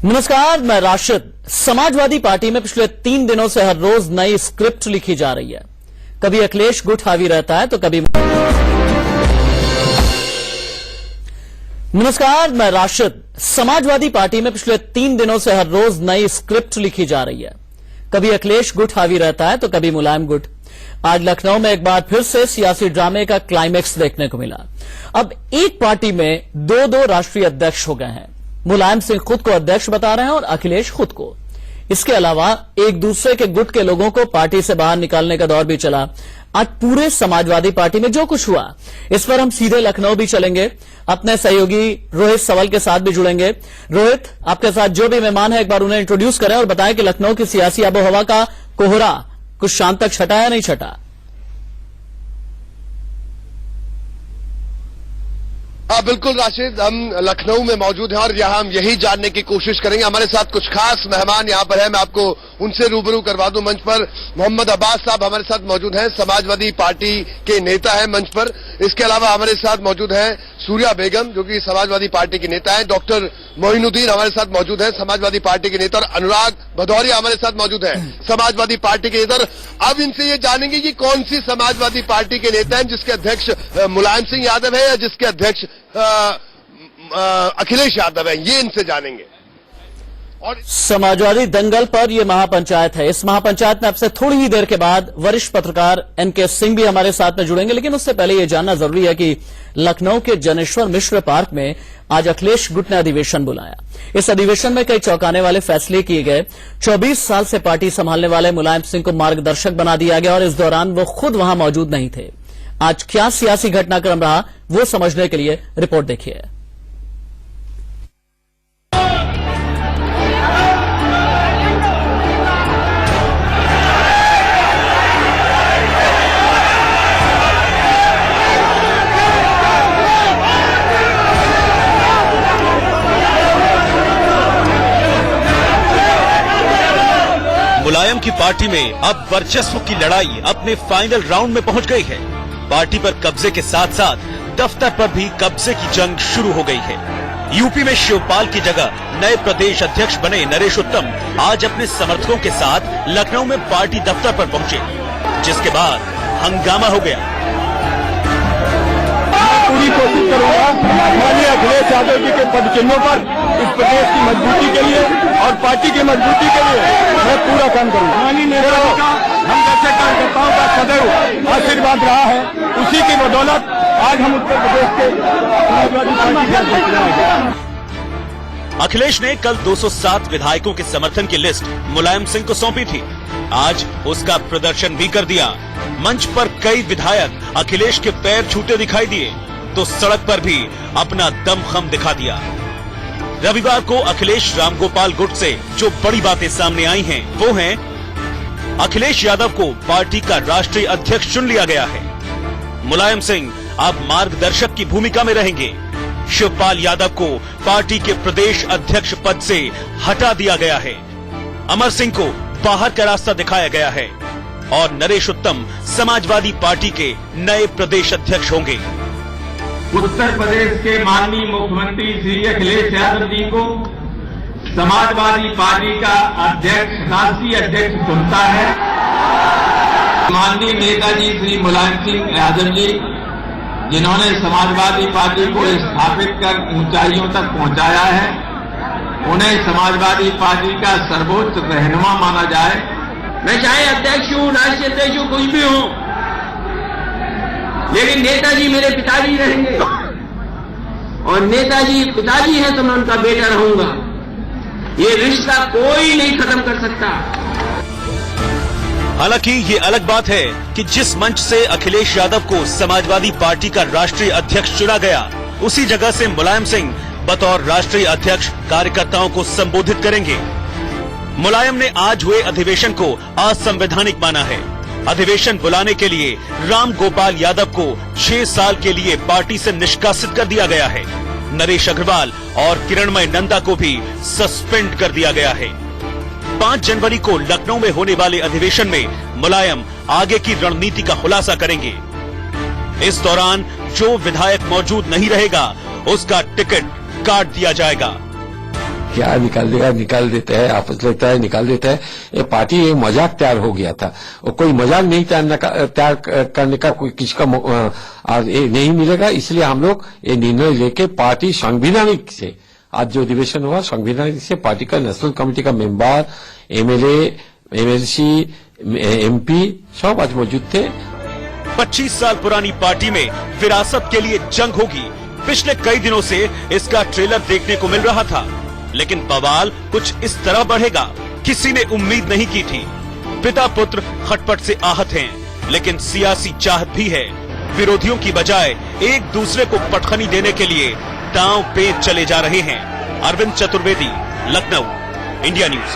नमस्कार, मैं राशिद। समाजवादी पार्टी में पिछले 3 दिनों से हर रोज नई स्क्रिप्ट लिखी जा रही है। कभी अखिलेश गुट हावी रहता है तो कभी नमस्कार, मैं राशिद। समाजवादी पार्टी में पिछले 3 दिनों से हर रोज नई स्क्रिप्ट लिखी जा रही है। कभी अखिलेश गुट हावी रहता है तो कभी मुलायम गुट। आज लखनऊ में एक बार फिर से सियासी ड्रामे का क्लाइमेक्स देखने को मिला। अब एक पार्टी में दो राष्ट्रीय अध्यक्ष हो गए हैं। मुलायम सिंह खुद को अध्यक्ष बता रहे हैं और अखिलेश खुद को। इसके अलावा एक दूसरे के गुट के लोगों को पार्टी से बाहर निकालने का दौर भी चला। आज पूरे समाजवादी पार्टी में जो कुछ हुआ, इस पर हम सीधे लखनऊ भी चलेंगे। अपने सहयोगी रोहित सवल के साथ भी जुड़ेंगे। रोहित, आपके साथ जो भी मेहमान है, एक बार उन्हें इंट्रोड्यूस करें और बताएं कि लखनऊ की सियासी आबोहवा का कोहरा कुछ शाम तक छटा या नहीं छटा। हाँ बिल्कुल राशिद, हम लखनऊ में मौजूद हैं और यहाँ हम यही जानने की कोशिश करेंगे। हमारे साथ कुछ खास मेहमान यहाँ पर हैं, मैं आपको उनसे रूबरू करवा दूं। मंच पर मोहम्मद अब्बास साहब हमारे साथ मौजूद हैं, समाजवादी पार्टी के नेता हैं मंच पर। इसके अलावा हमारे साथ मौजूद हैं सूर्या बेगम, जो कि समाजवादी पार्टी की नेता है। डॉक्टर मोइनुद्दीन हमारे साथ मौजूद हैं, समाजवादी पार्टी के नेता। और अनुराग भदौरिया हमारे साथ मौजूद हैं, समाजवादी पार्टी के नेता। अब इनसे ये जानेंगे कि कौन सी समाजवादी पार्टी के नेता हैं जिसके अध्यक्ष मुलायम सिंह यादव है या जिसके अध्यक्ष अखिलेश यादव है, ये इनसे जानेंगे। और समाजवादी दंगल पर यह महापंचायत है। इस महापंचायत में अब से थोड़ी ही देर के बाद वरिष्ठ पत्रकार एनके सिंह भी हमारे साथ में जुड़ेंगे। लेकिन उससे पहले यह जानना जरूरी है कि लखनऊ के जनेश्वर मिश्र पार्क में आज अखिलेश गुट ने अधिवेशन बुलाया। इस अधिवेशन में कई चौंकाने वाले फैसले किए गए। 24 साल से पार्टी संभालने वाले मुलायम सिंह को मार्गदर्शक बना दिया गया और इस दौरान वो खुद वहां मौजूद नहीं थे। आज क्या सियासी घटनाक्रम रहा, वो समझने के लिए रिपोर्ट देखिए। मुलायम की पार्टी में अब वर्चस्व की लड़ाई अपने फाइनल राउंड में पहुंच गई है। पार्टी पर कब्जे के साथ साथ दफ्तर पर भी कब्जे की जंग शुरू हो गई है। यूपी में शिवपाल की जगह नए प्रदेश अध्यक्ष बने नरेश उत्तम आज अपने समर्थकों के साथ लखनऊ में पार्टी दफ्तर पर पहुंचे, जिसके बाद हंगामा हो गया। पूरी कोशिश करूंगा माननीय अखिलेश यादव जी के पद चिन्हों पर इस प्रदेश की मजबूती के लिए और पार्टी की मजबूती के लिए मैं पूरा काम करूंगा। माननीय नेताओं का, हम जैसे कार्यकर्ताओं का सदैव आशीर्वाद रहा है, उसी की बदौलत आज हम उत्तर प्रदेश के समाजवादी पार्टी के अध्यक्ष हैं। अखिलेश ने कल 207 विधायकों के समर्थन की लिस्ट मुलायम सिंह को सौंपी थी। आज उसका प्रदर्शन भी कर दिया। मंच पर कई विधायक अखिलेश के पैर छूते दिखाई दिए तो सड़क पर भी अपना दमखम दिखा दिया। रविवार को अखिलेश रामगोपाल गुट से जो बड़ी बातें सामने आई हैं, वो हैं अखिलेश यादव को पार्टी का राष्ट्रीय अध्यक्ष चुन लिया गया है। मुलायम सिंह अब मार्गदर्शक की भूमिका में रहेंगे। शिवपाल यादव को पार्टी के प्रदेश अध्यक्ष पद से हटा दिया गया है। अमर सिंह को बाहर का रास्ता दिखाया गया है और नरेश उत्तम समाजवादी पार्टी के नए प्रदेश अध्यक्ष होंगे। उत्तर प्रदेश के माननीय मुख्यमंत्री श्री अखिलेश यादव जी को समाजवादी पार्टी का अध्यक्ष, राष्ट्रीय अध्यक्ष चुनता है। माननीय नेताजी श्री मुलायम सिंह यादव जी, जिन्होंने समाजवादी पार्टी को स्थापित कर ऊंचाइयों तक पहुंचाया है, उन्हें समाजवादी पार्टी का सर्वोच्च रहनुमा माना जाए। मैं चाहे अध्यक्ष हूं, राष्ट्रीय अध्यक्ष हूं, कुछ भी हूं, लेकिन नेताजी मेरे पिताजी रहेंगे और नेताजी पिताजी हैं तो मैं उनका बेटा रहूंगा। ये रिश्ता कोई नहीं खत्म कर सकता। हालांकि ये अलग बात है कि जिस मंच से अखिलेश यादव को समाजवादी पार्टी का राष्ट्रीय अध्यक्ष चुना गया, उसी जगह से मुलायम सिंह बतौर राष्ट्रीय अध्यक्ष कार्यकर्ताओं को संबोधित करेंगे। मुलायम ने आज हुए अधिवेशन को असंवैधानिक माना है। अधिवेशन बुलाने के लिए राम गोपाल यादव को 6 साल के लिए पार्टी से निष्कासित कर दिया गया है। नरेश अग्रवाल और किरणमय नंदा को भी सस्पेंड कर दिया गया है। 5 जनवरी को लखनऊ में होने वाले अधिवेशन में मुलायम आगे की रणनीति का खुलासा करेंगे। इस दौरान जो विधायक मौजूद नहीं रहेगा, उसका टिकट काट दिया जाएगा। क्या निकाल देते हैं, आपस लगता है निकाल देता है। ये पार्टी एक मजाक तैयार हो गया था और कोई मजाक नहीं तैयार करने का कोई किसी का नहीं मिलेगा। इसलिए हम लोग ये निर्णय लेके पार्टी संवैधानिक से आज जो अधिवेशन हुआ संवैधानिक से पार्टी का नेशनल कमेटी का मेंबर, एमएलए, एमएलसी, एमपी सब आज मौजूद थे। 25 साल पुरानी पार्टी में विरासत के लिए जंग होगी। पिछले कई दिनों से इसका ट्रेलर देखने को मिल रहा था, लेकिन बवाल कुछ इस तरह बढ़ेगा किसी ने उम्मीद नहीं की थी। पिता पुत्र खटपट से आहत हैं, लेकिन सियासी चाहत भी है। विरोधियों की बजाय एक दूसरे को पटखनी देने के लिए दांव पेच चले जा रहे हैं। Arvind Chaturvedi, Lucknow, India news.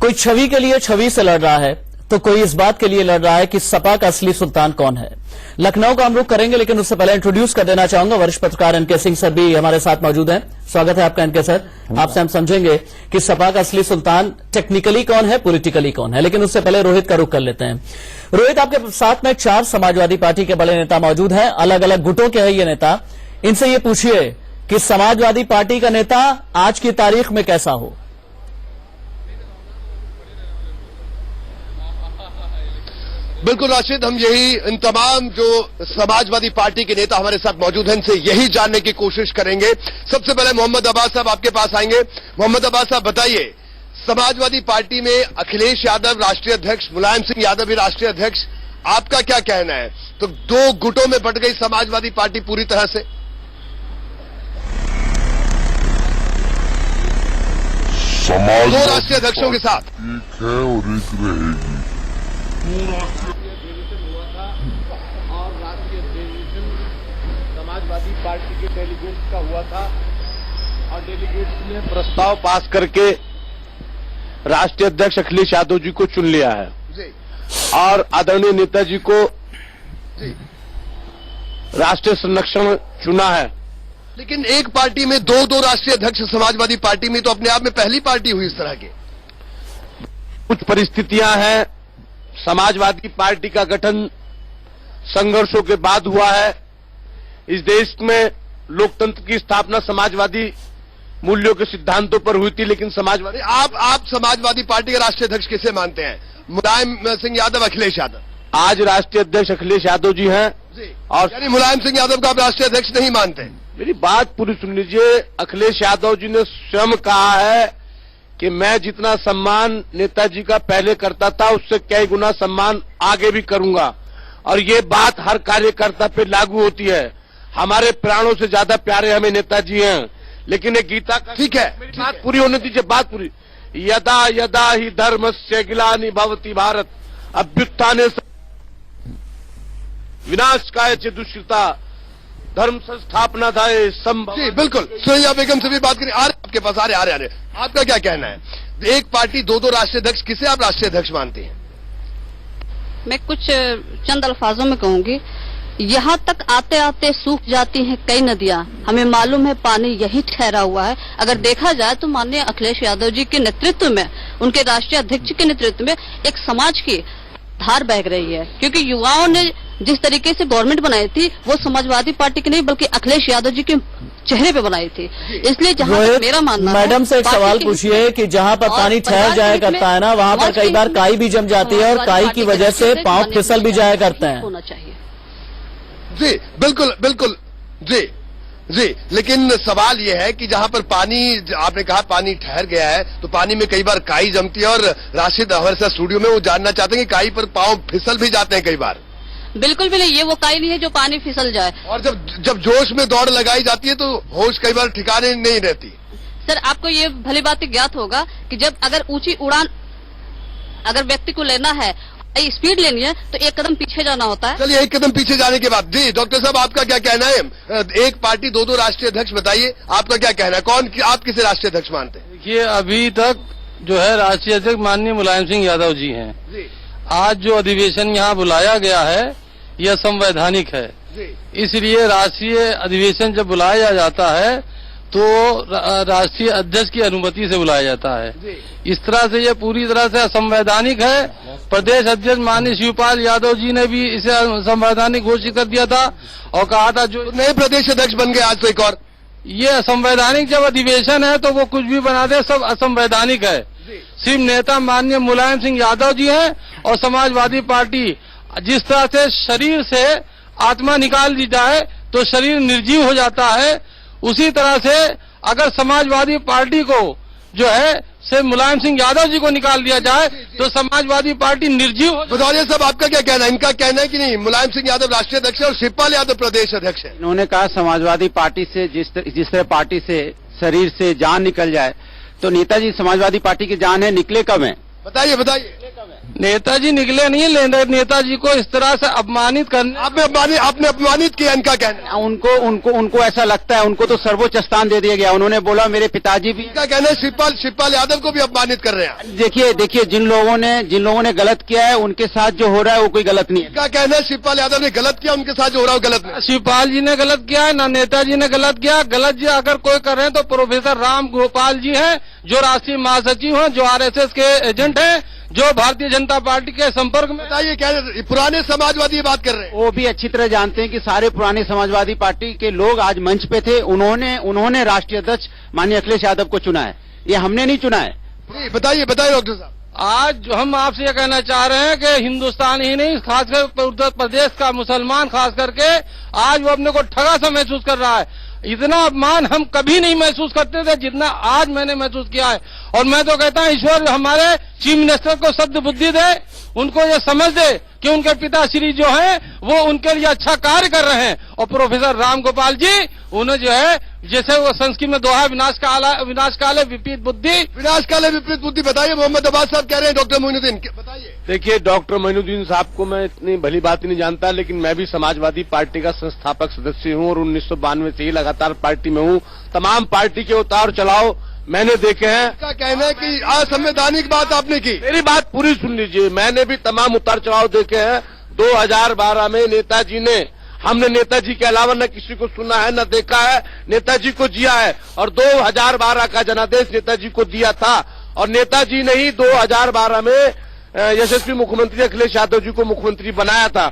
कोई छवि के लिए छवि से लड़ रहा है तो कोई इस बात के लिए लड़ रहा है कि सपा का असली सुल्तान कौन है। लखनऊ का हम रुख करेंगे, लेकिन उससे पहले इंट्रोड्यूस कर देना चाहूंगा वरिष्ठ पत्रकार एनके सिंह सर भी हमारे साथ मौजूद हैं। स्वागत है आपका एनके सर। आपसे हम समझेंगे कि सपा का असली सुल्तान टेक्निकली कौन है, पॉलिटिकली कौन है, लेकिन उससे पहले रोहित का रुख कर लेते हैं। रोहित, आपके साथ में 4 समाजवादी पार्टी के बड़े नेता मौजूद हैं, अलग अलग गुटों के हैं ये नेता। इनसे ये पूछिए कि समाजवादी पार्टी का नेता आज की तारीख में कैसा हो। बिल्कुल राशिद, हम यही इन तमाम जो समाजवादी पार्टी के नेता हमारे साथ मौजूद हैं इनसे यही जानने की कोशिश करेंगे। सबसे पहले मोहम्मद अब्बास साहब आपके पास आएंगे। मोहम्मद अब्बास साहब बताइए, समाजवादी पार्टी में अखिलेश यादव राष्ट्रीय अध्यक्ष, मुलायम सिंह यादव भी राष्ट्रीय अध्यक्ष, आपका क्या कहना है? तो 2 गुटों में बंट गई समाजवादी पार्टी पूरी तरह से। दो राष्ट्रीय अध्यक्षों के साथ एक है और एक रहेगी। और राष्ट्रीय अधिवेशन समाजवादी पार्टी के डेलीगेट्स का हुआ था और डेलीगेट्स ने प्रस्ताव पास करके राष्ट्रीय अध्यक्ष अखिलेश यादव जी को चुन लिया है जी। और आदरणीय नेताजी को जी। राष्ट्रीय संरक्षण चुना है। लेकिन एक पार्टी में 2 राष्ट्रीय अध्यक्ष समाजवादी पार्टी में तो अपने आप में पहली पार्टी हुई इस तरह की। कुछ परिस्थितियां हैं, समाजवादी पार्टी का गठन संघर्षों के बाद हुआ है। इस देश में लोकतंत्र की स्थापना समाजवादी मूल्यों के सिद्धांतों पर हुई थी, लेकिन समाजवादी आप समाजवादी पार्टी के राष्ट्रीय अध्यक्ष किसे मानते हैं? मुलायम सिंह यादव, अखिलेश यादव? आज राष्ट्रीय अध्यक्ष अखिलेश यादव जी हैं जी। और यानी मुलायम सिंह यादव का आप राष्ट्रीय अध्यक्ष नहीं मानते? मेरी बात पूरी सुन लीजिए। अखिलेश यादव जी ने स्वयं कहा है कि मैं जितना सम्मान नेताजी का पहले करता था उससे कई गुना सम्मान आगे भी करूंगा, और ये बात हर कार्यकर्ता पे लागू होती है। हमारे प्राणों से ज्यादा प्यारे हमें नेताजी हैं, लेकिन ये गीता का ठीक है, मेरी बात पूरी होने दीजिए, बात पूरी। यदा यदा ही धर्मस्य ग्लानि भवति भारत अभ्युत्थाने विनाशकाय च दुष्कृता धर्म संस्थापना धाय संभव। जी बिल्कुल। सुरैया बेगम से भी बात करें। आपके पास आ रहे आपका क्या कहना है? एक पार्टी 2 राष्ट्रीय अध्यक्ष, किसे आप राष्ट्रीय अध्यक्ष मानते हैं? मैं कुछ चंद अल्फाजों में कहूंगी, यहाँ तक आते आते सूख जाती हैं कई नदियां, हमें मालूम है पानी यही ठहरा हुआ है। अगर देखा जाए तो माननीय अखिलेश यादव जी के नेतृत्व में, उनके राष्ट्रीय अध्यक्ष के नेतृत्व में एक समाज की धार बह रही है, क्योंकि युवाओं ने जिस तरीके से गवर्नमेंट बनाई थी वो समाजवादी पार्टी की नहीं बल्कि अखिलेश यादव जी के चेहरे पे बनाई थी। इसलिए जहां तक मेरा मानना है, मैडम से एक सवाल पूछिए कि जहां पर पानी ठहर जाया करता है ना, वहां पर कई बार काई भी जम जाती है और काई की वजह से पांव फिसल भी जाया करते हैं। होना चाहिए। जी बिल्कुल बिल्कुल। जी जी, लेकिन सवाल यह है कि जहां पर पानी, आपने कहा पानी ठहर गया है, तो पानी में कई बार काई जमती है, और राशिद हमारे साथ स्टूडियो में वो जानना चाहते हैं कि काई पर पांव फिसल भी जाते हैं कई बार। बिल्कुल भी नहीं, ये वो काई नहीं है जो पानी फिसल जाए। और जब जोश में दौड़ लगाई जाती है तो होश कई बार ठिकाने नहीं रहती। सर, आपको ये भली बात ज्ञात होगा कि जब अगर ऊंची उड़ान अगर व्यक्ति को लेना है, स्पीड लेनी है, तो एक कदम पीछे जाना होता है। चलिए, एक कदम पीछे जाने के बाद जी डॉक्टर साहब आपका क्या कहना है? एक पार्टी 2 राष्ट्रीय अध्यक्ष, बताइए आपका क्या कहना है? आप किसे राष्ट्रीय अध्यक्ष मानते हैं? देखिए, अभी तक जो है राष्ट्रीय अध्यक्ष माननीय मुलायम सिंह यादव जी हैं। आज जो अधिवेशन यहाँ बुलाया गया है यह संवैधानिक है, इसलिए राष्ट्रीय अधिवेशन जब बुलाया जाता है तो राष्ट्रीय अध्यक्ष की अनुमति से बुलाया जाता है। इस तरह से यह पूरी तरह से असंवैधानिक है। प्रदेश अध्यक्ष माननीय शिवपाल यादव जी ने भी इसे संवैधानिक घोषित कर दिया था और कहा था जो नए प्रदेश अध्यक्ष बन गए आज तो एक और। ये असंवैधानिक जब अधिवेशन है तो वो कुछ भी बना दे, सब असंवैधानिक है। सिर्फ नेता माननीय मुलायम सिंह यादव जी हैं और समाजवादी पार्टी जिस तरह से शरीर से आत्मा निकाल दी जाए तो शरीर निर्जीव हो जाता है, उसी तरह से अगर समाजवादी पार्टी को जो है से मुलायम सिंह यादव जी को निकाल दिया जाए तो समाजवादी पार्टी निर्जीव हो। भदौरिया साहब, आपका क्या कहना है? इनका कहना है कि नहीं, मुलायम सिंह यादव राष्ट्रीय अध्यक्ष है और शिवपाल यादव प्रदेश अध्यक्ष है। इन्होंने कहा समाजवादी पार्टी से जिस तरह पार्टी से शरीर से जान निकल जाए, तो नेताजी समाजवादी पार्टी की जान है, निकले कब है? बताइए बताइए। नेताजी निकले नहीं, नेताजी को इस तरह से अपमानित करने आपने अपमानित किया, इनका कहना है। उनको ऐसा लगता है, उनको तो सर्वोच्च स्थान दे दिया गया। उन्होंने बोला मेरे पिताजी भी। इनका कहना है शिवपाल यादव को भी अपमानित कर रहे हैं। देखिए जिन लोगों ने गलत किया है उनके साथ जो हो रहा है वो कोई गलत नहीं है। इनका कहना है शिवपाल यादव ने गलत किया, उनके साथ जो हो रहा है वो गलत नहीं। शिवपाल जी ने गलत किया है ना नेताजी ने गलत किया। गलत जी अगर कोई कर रहे हैं तो प्रोफेसर राम गोपाल जी हैं, जो राष्ट्रीय महासचिव हैं, जो आरएसएस के एजेंट हैं, जो भारतीय जनता पार्टी के संपर्क में। बताइए क्या पुराने समाजवादी बात कर रहे हैं? वो भी अच्छी तरह जानते हैं कि सारे पुराने समाजवादी पार्टी के लोग आज मंच पे थे। उन्होंने राष्ट्रीय अध्यक्ष माननीय अखिलेश यादव को चुना है, ये हमने नहीं चुना है। बताइए डॉक्टर साहब। आज हम आपसे ये कहना चाह रहे हैं कि हिंदुस्तान ही नहीं, खासकर उत्तर प्रदेश का मुसलमान खास करके आज वो अपने को ठगा सा महसूस कर रहा है। इतना अपमान हम कभी नहीं महसूस करते थे जितना आज मैंने महसूस किया है। और मैं तो कहता हूं ईश्वर हमारे चीफ मिनिस्टर को शब्द बुद्धि दे, उनको ये समझ दे कि उनके पिताश्री जो हैं वो उनके लिए अच्छा कार्य कर रहे हैं। और प्रोफेसर राम गोपाल जी, उन्हें जो है जैसे वो संस्कृत में दोहा विनाश काल है विपरीत बुद्धि। बताइए मोहम्मद अब्बास साहब कह रहे हैं। डॉक्टर मोइनुद्दीन बताइए। देखिए, डॉक्टर मोइनुद्दीन साहब को मैं इतनी भली बात नहीं जानता, लेकिन मैं भी समाजवादी पार्टी का संस्थापक सदस्य हूं और 1992 से ही लगातार पार्टी में हूं। तमाम पार्टी के उतार चढ़ाव मैंने देखे हैं। क्या कहना है कि असंवैधानिक बात आपने की? मेरी बात पूरी सुन लीजिए। मैंने भी तमाम उतार चढ़ाव देखे हैं। 2012 में नेताजी ने, हमने नेताजी के अलावा न किसी को सुना है न देखा है, नेताजी को जिया है। और 2012 का जनादेश नेताजी को दिया था और नेताजी ने ही 2012 में यशस्वी मुख्यमंत्री अखिलेश यादव जी को मुख्यमंत्री बनाया था।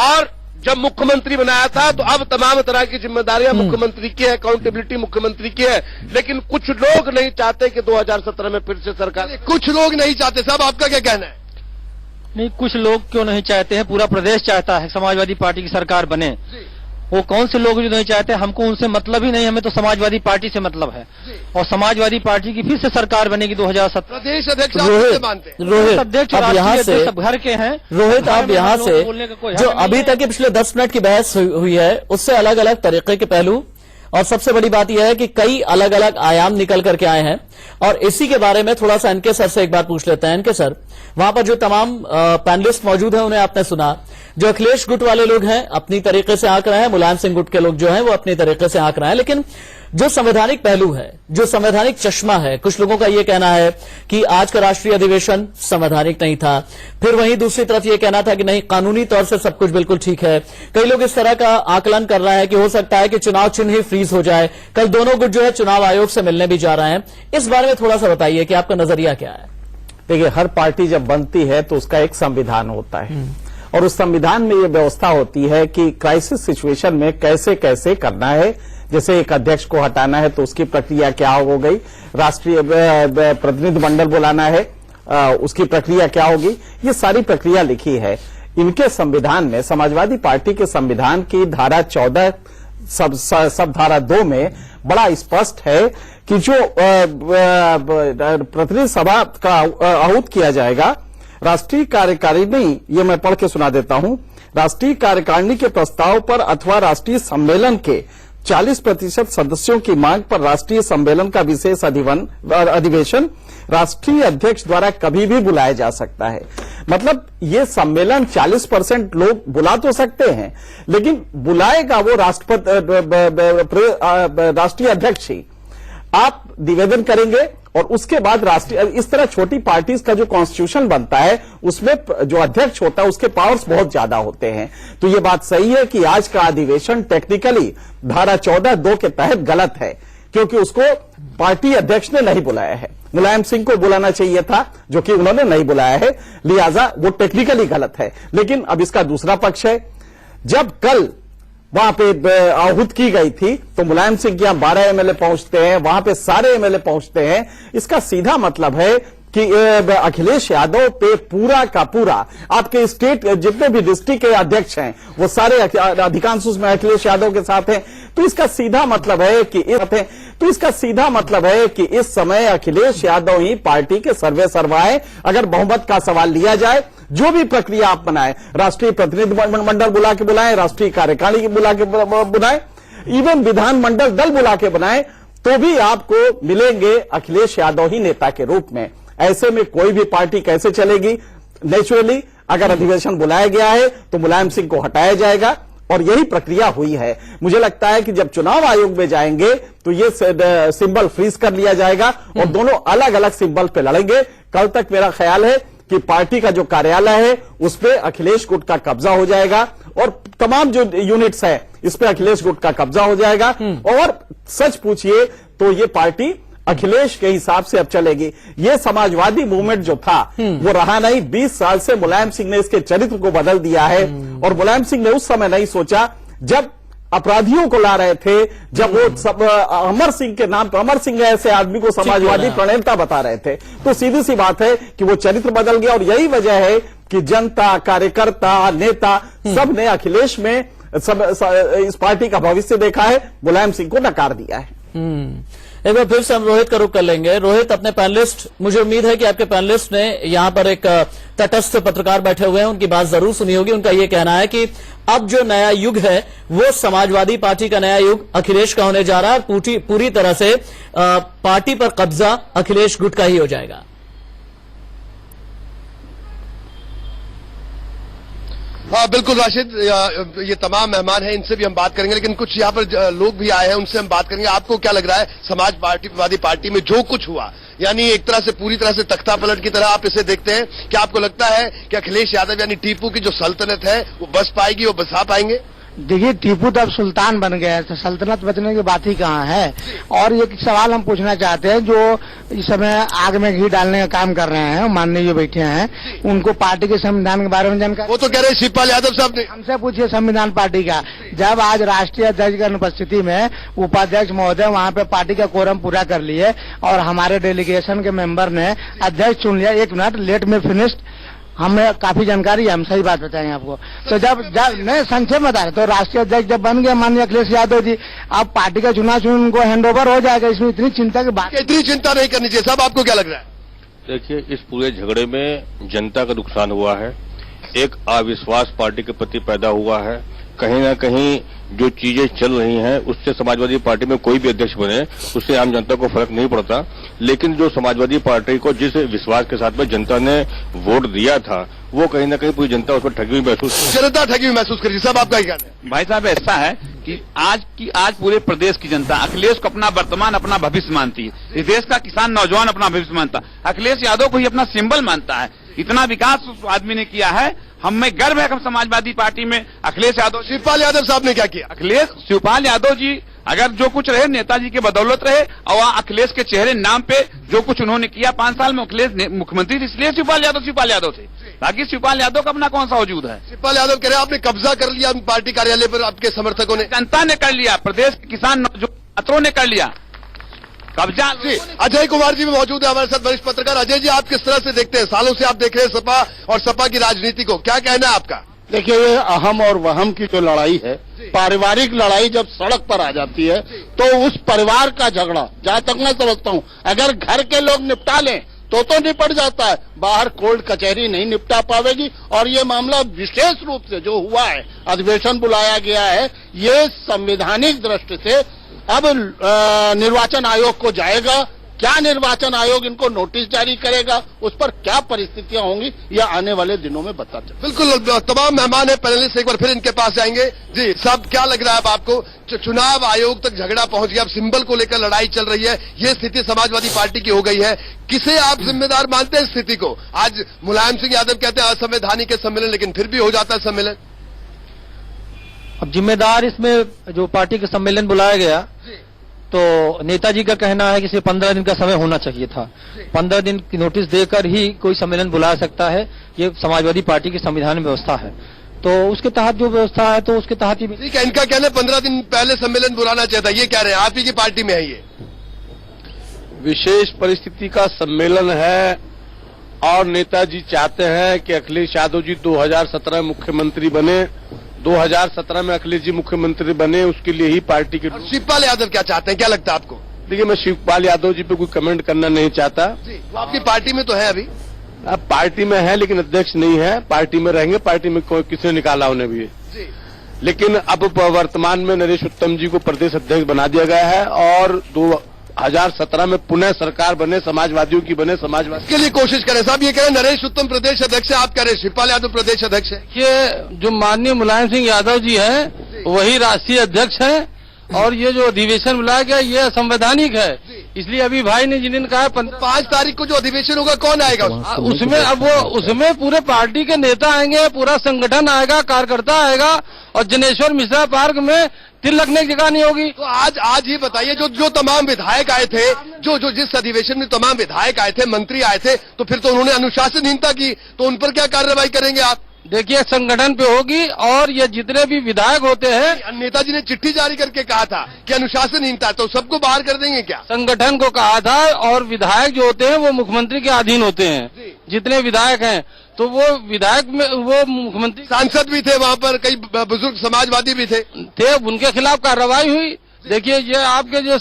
और जब मुख्यमंत्री बनाया था तो अब तमाम तरह की जिम्मेदारियां मुख्यमंत्री की है, अकाउंटेबिलिटी मुख्यमंत्री की है। लेकिन कुछ लोग नहीं चाहते कि 2017 में फिर से सरकार। कुछ लोग नहीं चाहते साहब, आपका क्या कहना है? नहीं, कुछ लोग क्यों नहीं चाहते हैं, पूरा प्रदेश चाहता है समाजवादी पार्टी की सरकार बने। वो कौन से लोग जो नहीं चाहते, हमको उनसे मतलब ही नहीं, हमें तो समाजवादी पार्टी से मतलब है। और समाजवादी पार्टी की फिर से सरकार बनेगी 2017। प्रदेश अध्यक्ष रोहित अध्यक्ष अब यहाँ से सब घर के हैं। रोहित, अब यहाँ से जो अभी तक के पिछले 10 मिनट की बहस हुई है उससे अलग अलग तरीके के पहलू, और सबसे बड़ी बात यह है कि कई अलग अलग आयाम निकल करके आए हैं। और इसी के बारे में थोड़ा सा एनके सर से एक बार पूछ लेते हैं। एनके सर, वहां पर जो तमाम पैनलिस्ट मौजूद हैं उन्हें आपने सुना, जो अखिलेश गुट वाले लोग हैं अपनी तरीके से आंक रहे हैं, मुलायम सिंह गुट के लोग जो हैं वो अपनी तरीके से आंक रहे हैं, लेकिन जो संवैधानिक पहलू है, जो संवैधानिक चश्मा है, कुछ लोगों का यह कहना है कि आज का राष्ट्रीय अधिवेशन संवैधानिक नहीं था। फिर वहीं दूसरी तरफ यह कहना था कि नहीं, कानूनी तौर से सब कुछ बिल्कुल ठीक है। कई लोग इस तरह का आकलन कर रहे हैं कि हो सकता है कि चुनाव चिन्ह ही फ्रीज हो जाए। कल दोनों गुट जो है चुनाव आयोग से मिलने भी जा रहे हैं। इस बारे में थोड़ा सा बताइए कि आपका नजरिया क्या है? देखिए, हर पार्टी जब बनती है तो उसका एक संविधान होता है और उस संविधान में यह व्यवस्था होती है कि क्राइसिस सिचुएशन में कैसे कैसे करना है। जैसे एक अध्यक्ष को हटाना है तो उसकी प्रक्रिया क्या हो गई, राष्ट्रीय प्रतिनिधिमंडल बुलाना है उसकी प्रक्रिया क्या होगी, ये सारी प्रक्रिया लिखी है इनके संविधान में। समाजवादी पार्टी के संविधान की धारा 14 सब धारा 2 में बड़ा स्पष्ट है कि जो प्रतिनिधि सभा का आहूत किया जाएगा, राष्ट्रीय कार्यकारिणी, ये मैं पढ़ के सुना देता हूं, राष्ट्रीय कार्यकारिणी के प्रस्ताव पर अथवा राष्ट्रीय सम्मेलन के 40% सदस्यों की मांग पर राष्ट्रीय सम्मेलन का विशेष अधिवेशन राष्ट्रीय अध्यक्ष द्वारा कभी भी बुलाया जा सकता है। मतलब ये सम्मेलन 40% लोग बुला तो सकते हैं, लेकिन बुलाएगा वो राष्ट्रीय अध्यक्ष ही। आप निवेदन करेंगे और उसके बाद राष्ट्रीय, इस तरह छोटी पार्टीज का जो कॉन्स्टिट्यूशन बनता है उसमें जो अध्यक्ष होता है उसके पावर्स बहुत ज्यादा होते हैं। तो ये बात सही है कि आज का अधिवेशन टेक्निकली धारा 14(2) के तहत गलत है, क्योंकि उसको पार्टी अध्यक्ष ने नहीं बुलाया है। मुलायम सिंह को बुलाना चाहिए था, जो कि उन्होंने नहीं बुलाया है, लिहाजा वो टेक्निकली गलत है। लेकिन अब इसका दूसरा पक्ष है, जब कल वहां पे आहूत की गई थी, तो मुलायम सिंह के यहां 12 एमएलए पहुंचते हैं, वहां पे सारे एमएलए पहुंचते हैं। इसका सीधा मतलब है कि अखिलेश यादव पे पूरा का पूरा आपके स्टेट जितने भी डिस्ट्रिक्ट के अध्यक्ष हैं वो सारे अधिकांश उसमें अखिलेश यादव के साथ हैं। तो इसका सीधा मतलब है कि इस समय अखिलेश यादव ही पार्टी के सर्वे सर्वा है। अगर बहुमत का सवाल लिया जाए, जो भी प्रक्रिया आप बनाए, राष्ट्रीय प्रतिनिधि मंडल बुला के बुलाएं, राष्ट्रीय कार्यकारिणी बुला के बुलाएं, इवन विधानमंडल दल बुला के बनाएं, तो भी आपको मिलेंगे अखिलेश यादव ही नेता के रूप में। ऐसे में कोई भी पार्टी कैसे चलेगी? नेचुरली अगर अधिवेशन बुलाया गया है तो मुलायम सिंह को हटाया जाएगा, और यही प्रक्रिया हुई है। मुझे लगता है कि जब चुनाव आयोग में जाएंगे तो ये सिंबल फ्रीज कर लिया जाएगा और दोनों अलग अलग सिंबल पे लड़ेंगे। कल तक मेरा ख्याल है कि पार्टी का जो कार्यालय है उस पे अखिलेश गुट का कब्जा हो जाएगा और तमाम जो यूनिट्स है इस पे अखिलेश गुट का कब्जा हो जाएगा। और सच पूछिए तो ये पार्टी अखिलेश के हिसाब से अब चलेगी। ये समाजवादी मूवमेंट जो था वो रहा नहीं। 20 साल से मुलायम सिंह ने इसके चरित्र को बदल दिया है, और मुलायम सिंह ने उस समय नहीं सोचा जब अपराधियों को ला रहे थे, जब वो सब अमर सिंह के नाम पर, अमर सिंह ऐसे आदमी को समाजवादी प्रणेता बता रहे थे। तो सीधी सी बात है कि वो चरित्र बदल गया, और यही वजह है कि जनता, कार्यकर्ता, नेता सब ने अखिलेश में इस पार्टी का भविष्य देखा है, मुलायम सिंह को नकार दिया है। एक बार फिर से हम रोहित का रुख कर लेंगे। रोहित, अपने पैनलिस्ट, मुझे उम्मीद है कि आपके पैनलिस्ट ने यहां पर एक तटस्थ पत्रकार बैठे हुए हैं, उनकी बात जरूर सुनी होगी। उनका ये कहना है कि अब जो नया युग है वो समाजवादी पार्टी का नया युग अखिलेश का होने जा रहा है, पूरी तरह से पार्टी पर कब्जा अखिलेश गुट का ही हो जाएगा। हाँ बिल्कुल राशिद, ये तमाम मेहमान हैं, इनसे भी हम बात करेंगे, लेकिन कुछ यहाँ पर लोग भी आए हैं, उनसे हम बात करेंगे। आपको क्या लग रहा है समाजवादी पार्टी में जो कुछ हुआ, यानी एक तरह से पूरी तरह से तख्ता पलट की तरह आप इसे देखते हैं? क्या आपको लगता है कि अखिलेश यादव यानी टीपू की जो सल्तनत है वो बस पाएगी, वो बसा पाएंगे? देखिए, टीपू तो अब सुल्तान बन गया है, तो सल्तनत बचने की बात ही कहाँ है। और ये सवाल हम पूछना चाहते हैं, जो इस समय आग में घी डालने का काम कर रहे हैं, माननीय जो बैठे हैं, उनको पार्टी के संविधान के बारे में जानकारी? वो तो कह रहे शिवपाल यादव साहब ने। हमसे पूछिए संविधान पार्टी का। जब आज राष्ट्रीय अध्यक्ष की अनुपस्थिति में उपाध्यक्ष महोदय वहाँ पे पार्टी का कोरम पूरा कर लिए और हमारे डेलीगेशन के मेंबर ने अध्यक्ष चुन लिया। 1 मिनट, लेट में फिनिश्ड, हमें काफी जानकारी है, हम सही बात बताएंगे आपको। तो जब नहीं, संक्षेप बता रहे, तो राष्ट्रीय अध्यक्ष जब बन गया माननीय अखिलेश यादव जी, अब पार्टी का चुनाव उनको हैंडओवर हो जाएगा। इसमें इतनी चिंता की बात, इतनी चिंता नहीं करनी चाहिए साहब, आपको क्या लग रहा है? देखिए, इस पूरे झगड़े में जनता का नुकसान हुआ है, एक अविश्वास पार्टी के प्रति पैदा हुआ है। कहीं ना कहीं जो चीजें चल रही हैं उससे समाजवादी पार्टी में कोई भी अध्यक्ष बने उससे आम जनता को फर्क नहीं पड़ता, लेकिन जो समाजवादी पार्टी को जिस विश्वास के साथ में जनता ने वोट दिया था वो कहीं ना कहीं पूरी जनता उस पर ठगी हुई महसूस करी। सब आपका क्या कहना है? भाई साहब, ऐसा है कि आज पूरे प्रदेश की जनता अखिलेश को अपना वर्तमान, अपना भविष्य मानती है। इस देश का किसान, नौजवान अपना भविष्य मानता है, अखिलेश यादव को ही अपना सिंबल मानता है। इतना विकास उस आदमी ने किया है, हमें गर्व है कि हम समाजवादी पार्टी में अखिलेश यादव। शिवपाल यादव साहब ने क्या किया? अखिलेश शिवपाल यादव जी अगर जो कुछ रहे नेताजी के बदौलत रहे, और अखिलेश के चेहरे नाम पे जो कुछ उन्होंने किया 5 साल में, अखिलेश मुख्यमंत्री थे, इसलिए शिवपाल यादव थे। बाकी शिवपाल यादव का अपना कौन सा वजूद है? शिवपाल यादव कह रहे हैं आपने कब्जा कर लिया पार्टी कार्यालय पर, आपके समर्थकों ने, जनता ने कर लिया, प्रदेश के किसान छात्रों ने कर लिया कब्जा। अजय कुमार जी भी मौजूद है हमारे साथ, वरिष्ठ पत्रकार। अजय जी, आप किस तरह से देखते हैं, सालों से आप देख रहे हैं सपा और सपा की राजनीति को, क्या कहना है आपका? देखिए, ये अहम और वहम की जो लड़ाई है, पारिवारिक लड़ाई जब सड़क पर आ जाती है तो उस परिवार का झगड़ा, जहां तक मैं समझता हूं, अगर घर के लोग निपटा लें तो निपट जाता है, बाहर कोर्ट कचहरी नहीं निपटा पावेगी। और ये मामला विशेष रूप से जो हुआ है, अधिवेशन बुलाया गया है, ये संवैधानिक दृष्टि से अब निर्वाचन आयोग को जाएगा। क्या निर्वाचन आयोग इनको नोटिस जारी करेगा, उस पर क्या परिस्थितियां होंगी, यह आने वाले दिनों में बता चलेगा। बिल्कुल, तमाम मेहमान है, पैनलिस्ट एक बार फिर इनके पास जाएंगे। जी साहब, क्या लग रहा है अब आपको? चुनाव आयोग तक झगड़ा पहुंच गया, अब सिंबल को लेकर लड़ाई चल रही है, ये स्थिति समाजवादी पार्टी की हो गई है। किसे आप जिम्मेदार मानते हैं स्थिति को? आज मुलायम सिंह यादव कहते हैं असंवैधानिक सम्मेलन, लेकिन फिर भी हो जाता है सम्मेलन। अब जिम्मेदार इसमें जो पार्टी का सम्मेलन बुलाया गया, तो नेताजी का कहना है कि सिर्फ 15 दिन का समय होना चाहिए था। 15 दिन की नोटिस देकर ही कोई सम्मेलन बुला सकता है, ये समाजवादी पार्टी के संविधान में व्यवस्था है। तो उसके तहत जो व्यवस्था है तो उसके तहत ही। ठीक है, इनका कहना है 15 दिन पहले सम्मेलन बुलाना चाहता है, ये कह रहे हैं आप ही की पार्टी में है ये। विशेष परिस्थिति का सम्मेलन है और नेताजी चाहते हैं कि अखिलेश यादव जी 2017 मुख्यमंत्री बने, 2017 में अखिलेश जी मुख्यमंत्री बने, उसके लिए ही पार्टी के। शिवपाल यादव क्या चाहते हैं, क्या लगता है आपको? देखिए, मैं शिवपाल यादव जी पे कोई कमेंट करना नहीं चाहता। वो आपकी पार्टी में तो है अभी? अब पार्टी में है लेकिन अध्यक्ष नहीं है, पार्टी में रहेंगे, पार्टी में किसने निकाला उन्हें भी। लेकिन अब वर्तमान में नरेश उत्तम जी को प्रदेश अध्यक्ष बना दिया गया है और 2017 में पुनः सरकार बने, समाजवादियों की बने, समाजवादी के लिए कोशिश करें। साहब ये कह रहे हैं नरेश उत्तम प्रदेश अध्यक्ष है, आप कह रहे हैं शिवपाल यादव प्रदेश अध्यक्ष है। ये जो माननीय मुलायम सिंह यादव जी हैं वही राष्ट्रीय अध्यक्ष हैं और ये जो अधिवेशन बुलाया गया ये असंवैधानिक है, इसलिए अभी भाई ने जिन दिन कहा 5 तारीख को जो अधिवेशन होगा कौन आएगा उसमें? अब वो उसमें पूरे पार्टी के नेता आएंगे, पूरा संगठन आएगा, कार्यकर्ता आएगा और जनेश्वर मिश्रा पार्क में तिल लगने की जगह नहीं होगी। तो आज ये बताइए, जो तमाम विधायक आए थे, जो जिस अधिवेशन में तमाम विधायक आए थे, मंत्री आए थे, तो फिर तो उन्होंने अनुशासनहीनता की, तो उन पर क्या कार्रवाई करेंगे आप? देखिए, संगठन पे होगी और ये जितने भी विधायक होते हैं, नेताजी ने चिट्ठी जारी करके कहा था कि अनुशासनहीनता, तो सबको बाहर कर देंगे क्या? संगठन को कहा था और विधायक जो होते हैं वो मुख्यमंत्री के अधीन होते हैं, जितने विधायक हैं तो वो विधायक में वो मुख्यमंत्री। सांसद भी थे वहाँ पर, कई बुजुर्ग समाजवादी भी थे, उनके खिलाफ कार्रवाई हुई। देखिए, ये आपके जो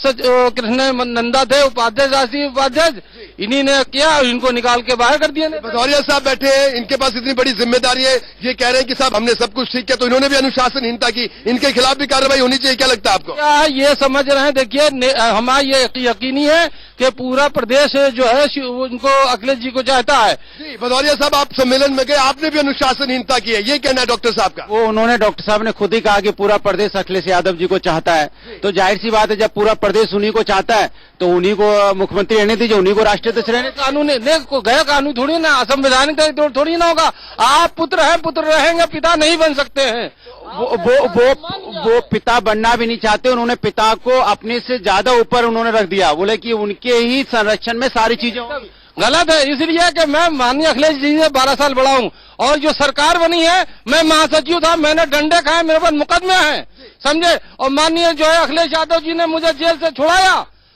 कृष्ण नंदा थे उपाध्यक्ष, राष्ट्रीय उपाध्यक्ष, इन्हीं ने किया, इनको निकाल के बाहर कर दिया। भदौरिया साहब बैठे हैं, इनके पास इतनी बड़ी जिम्मेदारी है, ये कह रहे हैं कि साहब हमने सब कुछ ठीक किया, तो इन्होंने भी अनुशासनहीनता की, इनके खिलाफ भी कार्रवाई होनी चाहिए, क्या लगता है आपको? क्या ये समझ रहे हैं? देखिए, हमारा ये यकीनी है कि पूरा प्रदेश जो है उनको अखिलेश जी को चाहता है। भदौरिया साहब, आप सम्मेलन में गए, आपने भी अनुशासनहीनता की है, ये कहना है डॉक्टर साहब का? वो उन्होंने, डॉक्टर साहब ने खुद ही कहा कि पूरा प्रदेश अखिलेश यादव जी को चाहता है, तो जाहिर सी बात है जब पूरा प्रदेश उन्हीं को चाहता है तो उन्हीं को मुख्यमंत्री रहने दीजिए, उन्हीं को राष्ट्रीय अध्यक्ष रहने। कानून गया कानून थोड़ी ना, असंवैधानिक थोड़ी ना होगा। आप पुत्र हैं, पुत्र रहेंगे, पिता नहीं बन सकते हैं। वो पिता बनना भी नहीं चाहते, उन्होंने पिता को अपने से ज्यादा ऊपर उन्होंने रख दिया, बोले कि उनके ही संरक्षण में सारी चीजें होंगी। गलत है, इसलिए कि मैं माननीय अखिलेश जी से 12 साल बड़ा हूँ और जो सरकार बनी है, मैं महासचिव था, मैंने डंडे खाए, मेरे पर मुकदमे हैं, समझे। और माननीय जो है अखिलेश यादव जी ने मुझे जेल से छुड़ाया,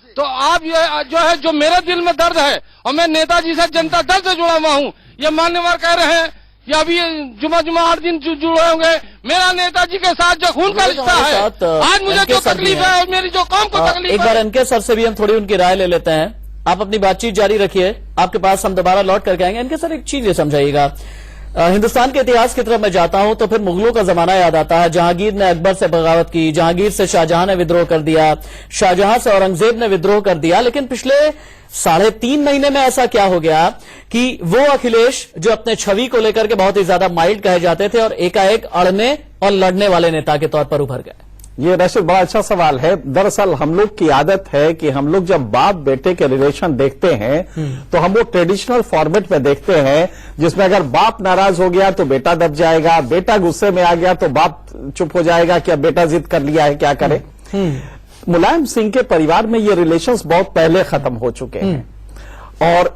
तो आप ये जो है, जो मेरे दिल में दर्द है और मैं नेताजी से जनता दल से जुड़ा हुआ हूँ, ये मान्यवर कह रहे हैं या अभी जुमा 8 दिन जुड़े होंगे। मेरा नेताजी के साथ जो खून का रिश्ता है, आज मुझे जो तकलीफ है और मेरी जो कौम को तकलीफ है। एक बार एनके सर से भी हम थोड़ी उनकी राय ले लेते हैं। आप अपनी बातचीत जारी रखिए, आपके पास हम दोबारा लौट करके आएंगे। एनके सर, एक चीज ये समझाइएगा, हिंदुस्तान के इतिहास की तरफ मैं जाता हूं तो फिर मुगलों का जमाना याद आता है। जहांगीर ने अकबर से बगावत की, जहांगीर से शाहजहां ने विद्रोह कर दिया, शाहजहां से औरंगजेब ने विद्रोह कर दिया। लेकिन पिछले 3.5 महीने में ऐसा क्या हो गया कि वो अखिलेश जो अपने छवि को लेकर के बहुत ही ज्यादा माइल्ड कहे जाते थे और एकाएक अड़ने और लड़ने वाले नेता के तौर पर उभर गए? ये रशीद, बड़ा अच्छा सवाल है। दरअसल हम लोग की आदत है कि हम लोग जब बाप बेटे के रिलेशन देखते हैं तो हम वो ट्रेडिशनल फॉर्मेट में देखते हैं, जिसमें अगर बाप नाराज हो गया तो बेटा दब जाएगा, बेटा गुस्से में आ गया तो बाप चुप हो जाएगा कि अब बेटा जिद कर लिया है, क्या करे। मुलायम सिंह के परिवार में ये रिलेशंस बहुत पहले खत्म हो चुके हैं और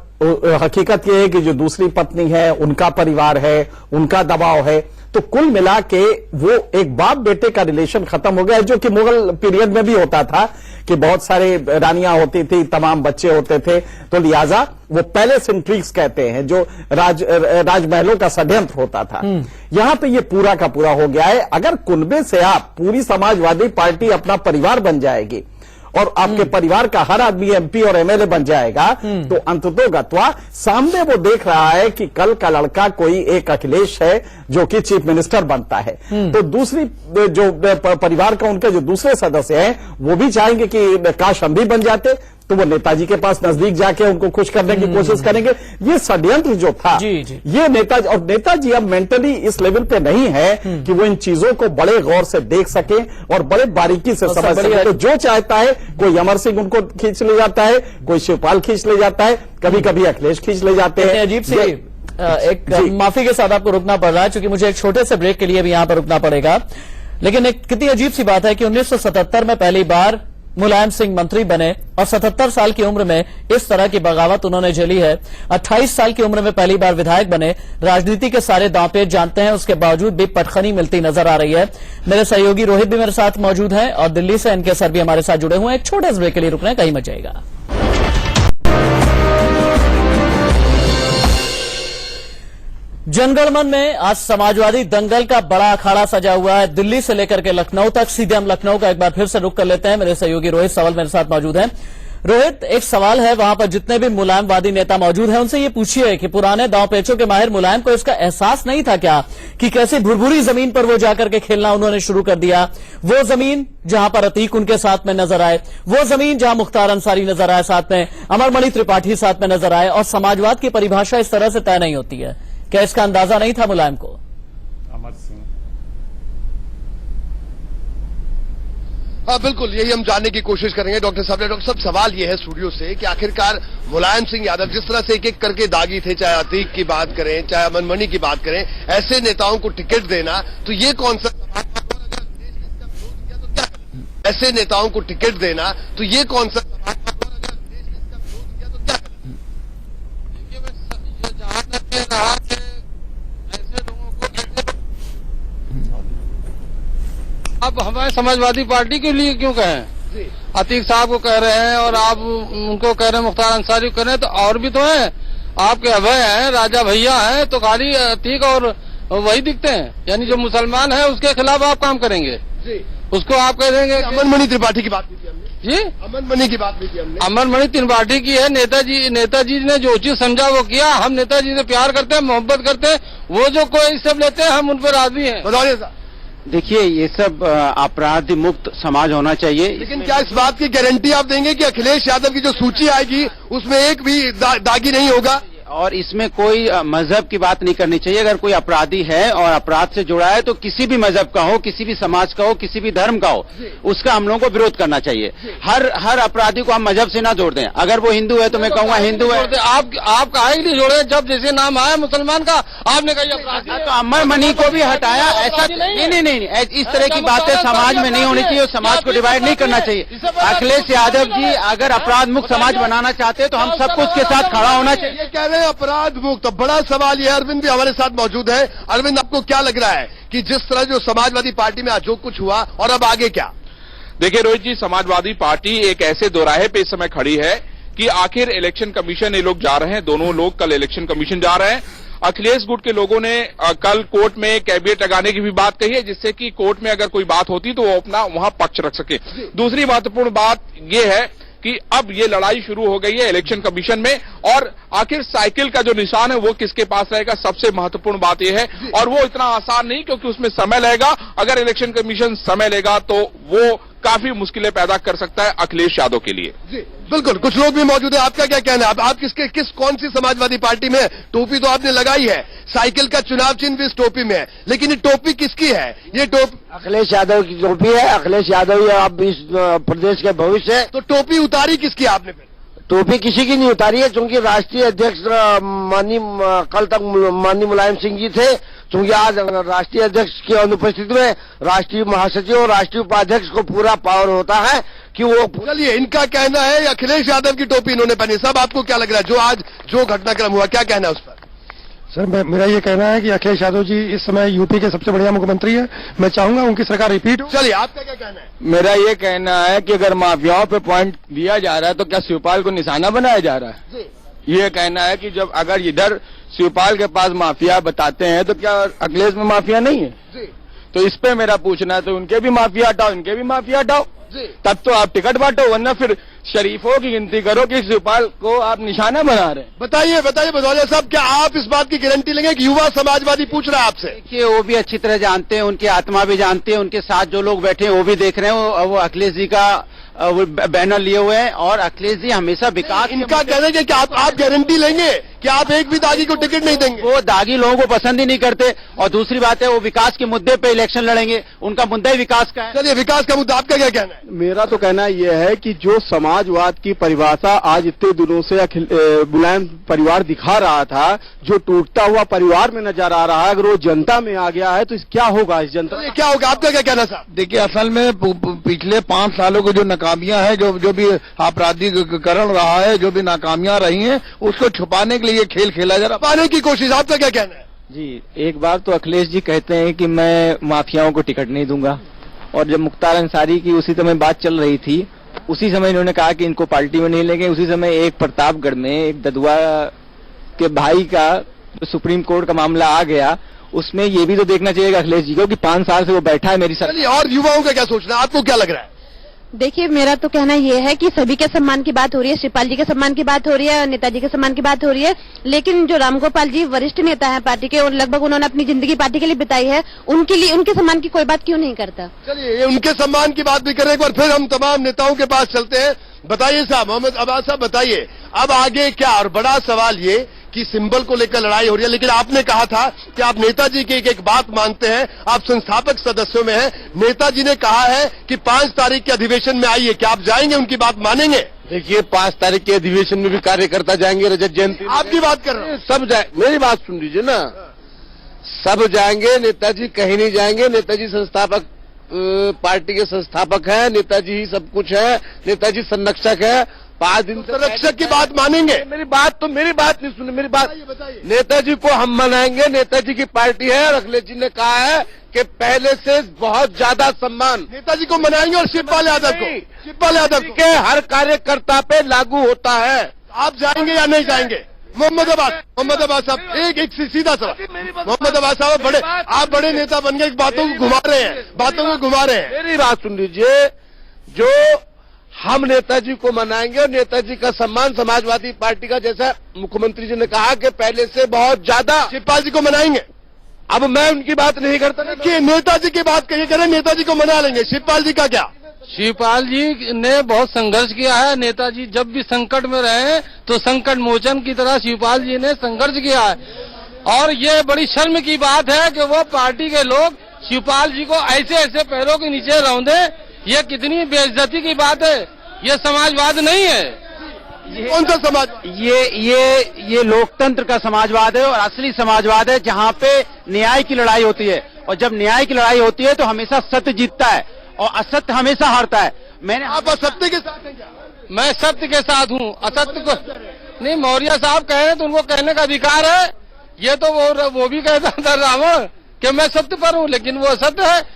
हकीकत ये है कि जो दूसरी पत्नी है उनका परिवार है, उनका दबाव है, तो कुल मिला के वो एक बाप बेटे का रिलेशन खत्म हो गया, जो कि मुगल पीरियड में भी होता था कि बहुत सारे रानियां होती थी, तमाम बच्चे होते थे, तो लिहाजा वो पैलेस इंट्रिग्स कहते हैं, जो राजमहलों का षड्यंत्र होता था। यहां पे ये पूरा का पूरा हो गया है। अगर कुनबे से आप पूरी समाजवादी पार्टी अपना परिवार बन जाएगी और आपके परिवार का हर आदमी एमपी और एमएलए बन जाएगा, तो अंततोगत्वा सामने वो देख रहा है कि कल का लड़का कोई एक अखिलेश है जो कि चीफ मिनिस्टर बनता है, तो दूसरी जो परिवार का उनके जो दूसरे सदस्य हैं वो भी चाहेंगे कि काश हम भी बन जाते, तो वो नेताजी के पास नजदीक जाके उनको खुश करने की कोशिश करेंगे। ये षड्यंत्र जो था, ये नेताजी, और नेताजी अब मेंटली इस लेवल पे नहीं है कि वो इन चीजों को बड़े गौर से देख सके और बड़े बारीकी से समझ सके। तो जो चाहता है, कोई अमर सिंह उनको खींच ले जाता है, कोई शिवपाल खींच ले जाता है, कभी कभी अखिलेश खींच ले जाते हैं। अजीब सी एक माफी के साथ आपको रुकना पड़ रहा है क्योंकि मुझे एक छोटे से ब्रेक के लिए भी यहां पर रुकना पड़ेगा, लेकिन एक कितनी अजीब सी बात है कि 1977 में पहली बार मुलायम सिंह मंत्री बने और 77 साल की उम्र में इस तरह की बगावत उन्होंने झेली है। 28 साल की उम्र में पहली बार विधायक बने, राजनीति के सारे दांवपेच जानते हैं, उसके बावजूद भी पटखनी मिलती नजर आ रही है। मेरे सहयोगी रोहित भी मेरे साथ मौजूद हैं और दिल्ली से इनके सर भी हमारे साथ जुड़े हुए हैं। एक छोटे से ब्रेक के लिए रुकना है, कहीं मत जाइएगा। जनगणमन में आज समाजवादी दंगल का बड़ा अखाड़ा सजा हुआ है। दिल्ली से लेकर के लखनऊ तक। सीधे हम लखनऊ का एक बार फिर से रुख कर लेते हैं। मेरे सहयोगी रोहित सवाल मेरे साथ मौजूद हैं। रोहित, एक सवाल है, वहां पर जितने भी मुलायमवादी नेता मौजूद हैं उनसे ये पूछिए कि पुराने दांव पेचों के माहिर मुलायम को इसका एहसास नहीं था क्या कि कैसे भुरभुरी जमीन पर वो जाकर के खेलना उन्होंने शुरू कर दिया। वो जमीन जहां पर अतीक उनके साथ में नजर आए, वो जमीन जहां मुख्तार अंसारी नजर आए, साथ में अमरमणि त्रिपाठी साथ में नजर आए, और समाजवाद की परिभाषा इस तरह से तय नहीं होती है। क्या इसका अंदाजा नहीं था मुलायम को? अमर सिंह, हाँ बिल्कुल, यही हम जानने की कोशिश करेंगे डॉक्टर साहब। सवाल यह है स्टूडियो से कि आखिरकार मुलायम सिंह यादव जिस तरह से एक एक करके दागी थे, चाहे अतीक की बात करें, चाहे अमरमणि की बात करें, ऐसे नेताओं को टिकट देना तो ये कौन सा, ऐसे नेताओं को टिकट देना तो ये कौन सा, अब हमारे समाजवादी पार्टी के लिए क्यों कहें? अतीक साहब को कह रहे हैं और आप उनको कह रहे हैं, मुख्तार अंसारी को कह रहे हैं, तो और भी तो हैं आपके अभय हैं, राजा भैया हैं, तो खाली अतीक और वही दिखते हैं? यानी जो मुसलमान है उसके खिलाफ आप काम करेंगे, उसको आप कह देंगे। अमरमणि त्रिपाठी की बात की थी हमने जी, अमरमणि की बात की थी हमने। अमरमणि त्रिपाठी की है। नेताजी ने जो चीज समझा वो किया। हम नेताजी से प्यार करते हैं, मोहब्बत करते हैं, वो जो कोई सब लेते हैं हम उन पर राजी हैं। बताइए साहब। देखिए, ये सब अपराध मुक्त समाज होना चाहिए। लेकिन क्या इस बात की गारंटी आप देंगे कि अखिलेश यादव की जो सूची आएगी उसमें एक भी दागी नहीं होगा? और इसमें कोई मजहब की बात नहीं करनी चाहिए। अगर कोई अपराधी है और अपराध से जुड़ा है तो किसी भी मजहब का हो, किसी भी समाज का हो, किसी भी धर्म का हो, उसका हम लोगों को विरोध करना चाहिए। हर अपराधी को हम मजहब से ना जोड़ दें। अगर वो हिंदू है तो मैं कहूंगा हिंदू है। आप काहे नहीं जोड़े? जब जैसे नाम आया मुसलमान का आपने कहा अपराधी, तो अमरमणि को भी हटाया। ऐसा नहीं, इस तरह की बातें समाज में नहीं होनी चाहिए और समाज को डिवाइड नहीं करना चाहिए। अखिलेश यादव जी अगर अपराध मुक्त समाज बनाना चाहते हैं तो हम सबको उसके साथ खड़ा होना चाहिए। अपराध मुक्त। बड़ा सवाल ये, अरविंद भी हमारे साथ मौजूद है। अरविंद, आपको क्या लग रहा है कि जिस तरह जो समाजवादी पार्टी में आज जो कुछ हुआ और अब आगे क्या? देखिए रोहित जी, समाजवादी पार्टी एक ऐसे दोराहे पे इस समय खड़ी है कि आखिर इलेक्शन कमीशन ये लोग जा रहे हैं, दोनों लोग कल इलेक्शन कमीशन जा रहे हैं। अखिलेश गुट के लोगों ने कल कोर्ट में कैबिनेट लगाने की भी बात कही है, जिससे कि कोर्ट में अगर कोई बात होती तो वो अपना वहां पक्ष रख सके। दूसरी महत्वपूर्ण बात यह है कि अब ये लड़ाई शुरू हो गई है इलेक्शन कमीशन में, और आखिर साइकिल का जो निशान है वो किसके पास रहेगा, सबसे महत्वपूर्ण बात यह है। और वो इतना आसान नहीं, क्योंकि उसमें समय लगेगा। अगर इलेक्शन कमीशन समय लेगा तो वो काफी मुश्किलें पैदा कर सकता है अखिलेश यादव के लिए। जी बिल्कुल, कुछ लोग भी मौजूद हैं। आपका क्या कहना है? आप कौन सी समाजवादी पार्टी में? टोपी तो आपने लगाई है, साइकिल का चुनाव चिन्ह भी इस टोपी में है, लेकिन ये टोपी किसकी है? ये टोपी अखिलेश यादव की टोपी है। अखिलेश यादव ही अब इस प्रदेश के भविष्य है। तो टोपी उतारी किसकी आपने फिर? टोपी किसी की नहीं उतारी है, क्योंकि राष्ट्रीय अध्यक्ष कल तक माननीय मुलायम सिंह जी थे। क्योंकि आज राष्ट्रीय अध्यक्ष की अनुपस्थिति में राष्ट्रीय महासचिव और राष्ट्रीय उपाध्यक्ष को पूरा पावर होता है कि वो। चलिए, इनका कहना है अखिलेश यादव की टोपी इन्होंने पहनी। साहब, आपको क्या लग रहा है जो आज जो घटनाक्रम हुआ, क्या कहना है उस पर? सर, मेरा ये कहना है कि अखिलेश यादव जी इस समय यूपी के सबसे बढ़िया मुख्यमंत्री है। मैं चाहूंगा उनकी सरकार रिपीट हो। चलिए, आपका क्या कहना है? मेरा ये कहना है कि अगर माफियाओं पे पॉइंट दिया जा रहा है तो क्या शिवपाल को निशाना बनाया जा रहा है? ये कहना है कि जब अगर इधर शिवपाल के पास माफिया बताते हैं तो क्या अखिलेश में माफिया नहीं है? तो इस पे मेरा पूछना है, तो उनके भी माफिया हटाओ, इनके भी माफिया हटाओ, तब तो आप टिकट बांटो, वरना फिर शरीफों की गिनती करो कि शिवपाल को आप निशाना बना रहे हैं। बताइए भदौरिया साहब, क्या आप इस बात की गारंटी लेंगे कि युवा समाजवादी पूछ रहा है आपसे? देखिए, वो भी अच्छी तरह जानते हैं, उनकी आत्मा भी जानती है, उनके साथ जो लोग बैठे हैं वो भी देख रहे हैं। वो अखिलेश जी का वो बैनर लिए हुए हैं और अखिलेश जी हमेशा विकास। इनका कहना है कि आप गारंटी लेंगे कि आप एक भी दागी को टिकट नहीं देंगे? वो दागी लोगों को पसंद ही नहीं करते, और दूसरी बात है वो विकास के मुद्दे पे इलेक्शन लड़ेंगे, उनका मुद्दा ही विकास का है। चलिए, विकास का मुद्दा आपका क्या कहना है? मेरा तो कहना यह है कि जो समाजवाद की परिभाषा आज इतने दिनों से मुलायम परिवार दिखा रहा था, जो टूटता हुआ परिवार में नजर आ रहा है, अगर वो जनता में आ गया है तो क्या होगा इस जनता? क्या होगा, आपका क्या कहना साहब? देखिए, असल में पिछले 5 सालों की जो नाकामियां हैं, जो भी आपराधिकरण रहा है, जो भी नाकामियां रही हैं, उसको छुपाने के लिए खेल खेला जा रहा है, पाने की कोशिश। आपका क्या कहना है? जी, एक बार तो अखिलेश जी कहते हैं कि मैं माफियाओं को टिकट नहीं दूंगा, और जब मुख्तार अंसारी की उसी समय बात चल रही थी, उसी समय इन्होंने कहा कि इनको पार्टी में नहीं लेंगे। उसी समय एक प्रतापगढ़ में एक ददुआ के भाई का सुप्रीम कोर्ट का मामला आ गया, उसमें ये भी तो देखना चाहिए अखिलेश जी को कि 5 साल से वो बैठा है मेरी साथ। चलिए, और युवाओं का क्या सोचना है, आपको क्या लग रहा है? देखिए, मेरा तो कहना यह है कि सभी के सम्मान की बात हो रही है, शिवपाल जी के सम्मान की बात हो रही है और नेताजी के सम्मान की बात हो रही है, लेकिन जो रामगोपाल जी वरिष्ठ नेता हैं पार्टी के और लगभग उन्होंने अपनी जिंदगी पार्टी के लिए बिताई है, उनके लिए उनके सम्मान की कोई बात क्यों नहीं करता? चलिए, उनके सम्मान की बात भी करें। एक बार फिर हम तमाम नेताओं के पास चलते हैं। बताइए साहब, मोहम्मद अब्बास साहब, बताइए अब आगे क्या? और बड़ा सवाल ये कि सिंबल को लेकर लड़ाई हो रही है, लेकिन आपने कहा था कि आप नेताजी की एक बात मानते हैं, आप संस्थापक सदस्यों में हैं। नेताजी ने कहा है कि 5 तारीख के अधिवेशन में आइए, क्या आप जाएंगे, उनकी बात मानेंगे? देखिए, 5 तारीख के अधिवेशन में भी कार्यकर्ता जाएंगे, रजत जयंती आपकी बात कर रहे हैं, सब जाए। मेरी बात सुन लीजिए ना, सब जाएंगे, नेताजी कहीं नहीं जाएंगे। नेताजी संस्थापक पार्टी के संस्थापक है, नेताजी ही सब कुछ है, नेताजी संरक्षक है। 5 दिन संरक्षक की बात मानेंगे? मेरी बात नहीं सुनी, मेरी बात। नेताजी को हम मनाएंगे, नेताजी की पार्टी है, और अखिलेश जी ने कहा है कि पहले से बहुत ज्यादा सम्मान नेताजी को मनाएंगे और शिवपाल यादव के हर कार्यकर्ता पे लागू होता है। आप जाएंगे या नहीं जाएंगे? मोहम्मद अब्बास साहब, एक सीधा सवाल। मोहम्मद अब्बास साहब, आप बड़े नेता बन गए, बातों को घुमा रहे हैं। मेरी बात सुन लीजिए, जो हम नेताजी को मनाएंगे और नेताजी का सम्मान समाजवादी पार्टी का, जैसा मुख्यमंत्री जी ने कहा कि पहले से बहुत ज्यादा, शिवपाल जी को मनाएंगे। अब मैं उनकी बात नहीं करता कि नेताजी की बात करिए, करें नेताजी को मना लेंगे, शिवपाल जी का क्या? शिवपाल जी ने बहुत संघर्ष किया है। नेताजी जब भी संकट में रहे तो संकट मोचन की तरह शिवपाल जी ने संघर्ष किया है, और ये बड़ी शर्म की बात है कि वो पार्टी के लोग शिवपाल जी को ऐसे ऐसे पैरों के नीचे रौंदे। ये कितनी बेइज्जती की बात है, ये समाजवाद नहीं है। कौन सा समाज? ये लोकतंत्र का समाजवाद है, और असली समाजवाद है जहाँ पे न्याय की लड़ाई होती है, और जब न्याय की लड़ाई होती है तो हमेशा सत्य जीतता है और असत्य हमेशा हारता है। आप असत्य के साथ हैं क्या? मैं सत्य के साथ हूँ, असत्य को नहीं। मौर्य साहब कह रहे हैं तो उनको कहने का अधिकार है। ये तो वो भी कहता था रावण कि मैं सत्य पर हूँ, लेकिन वो असत्य है।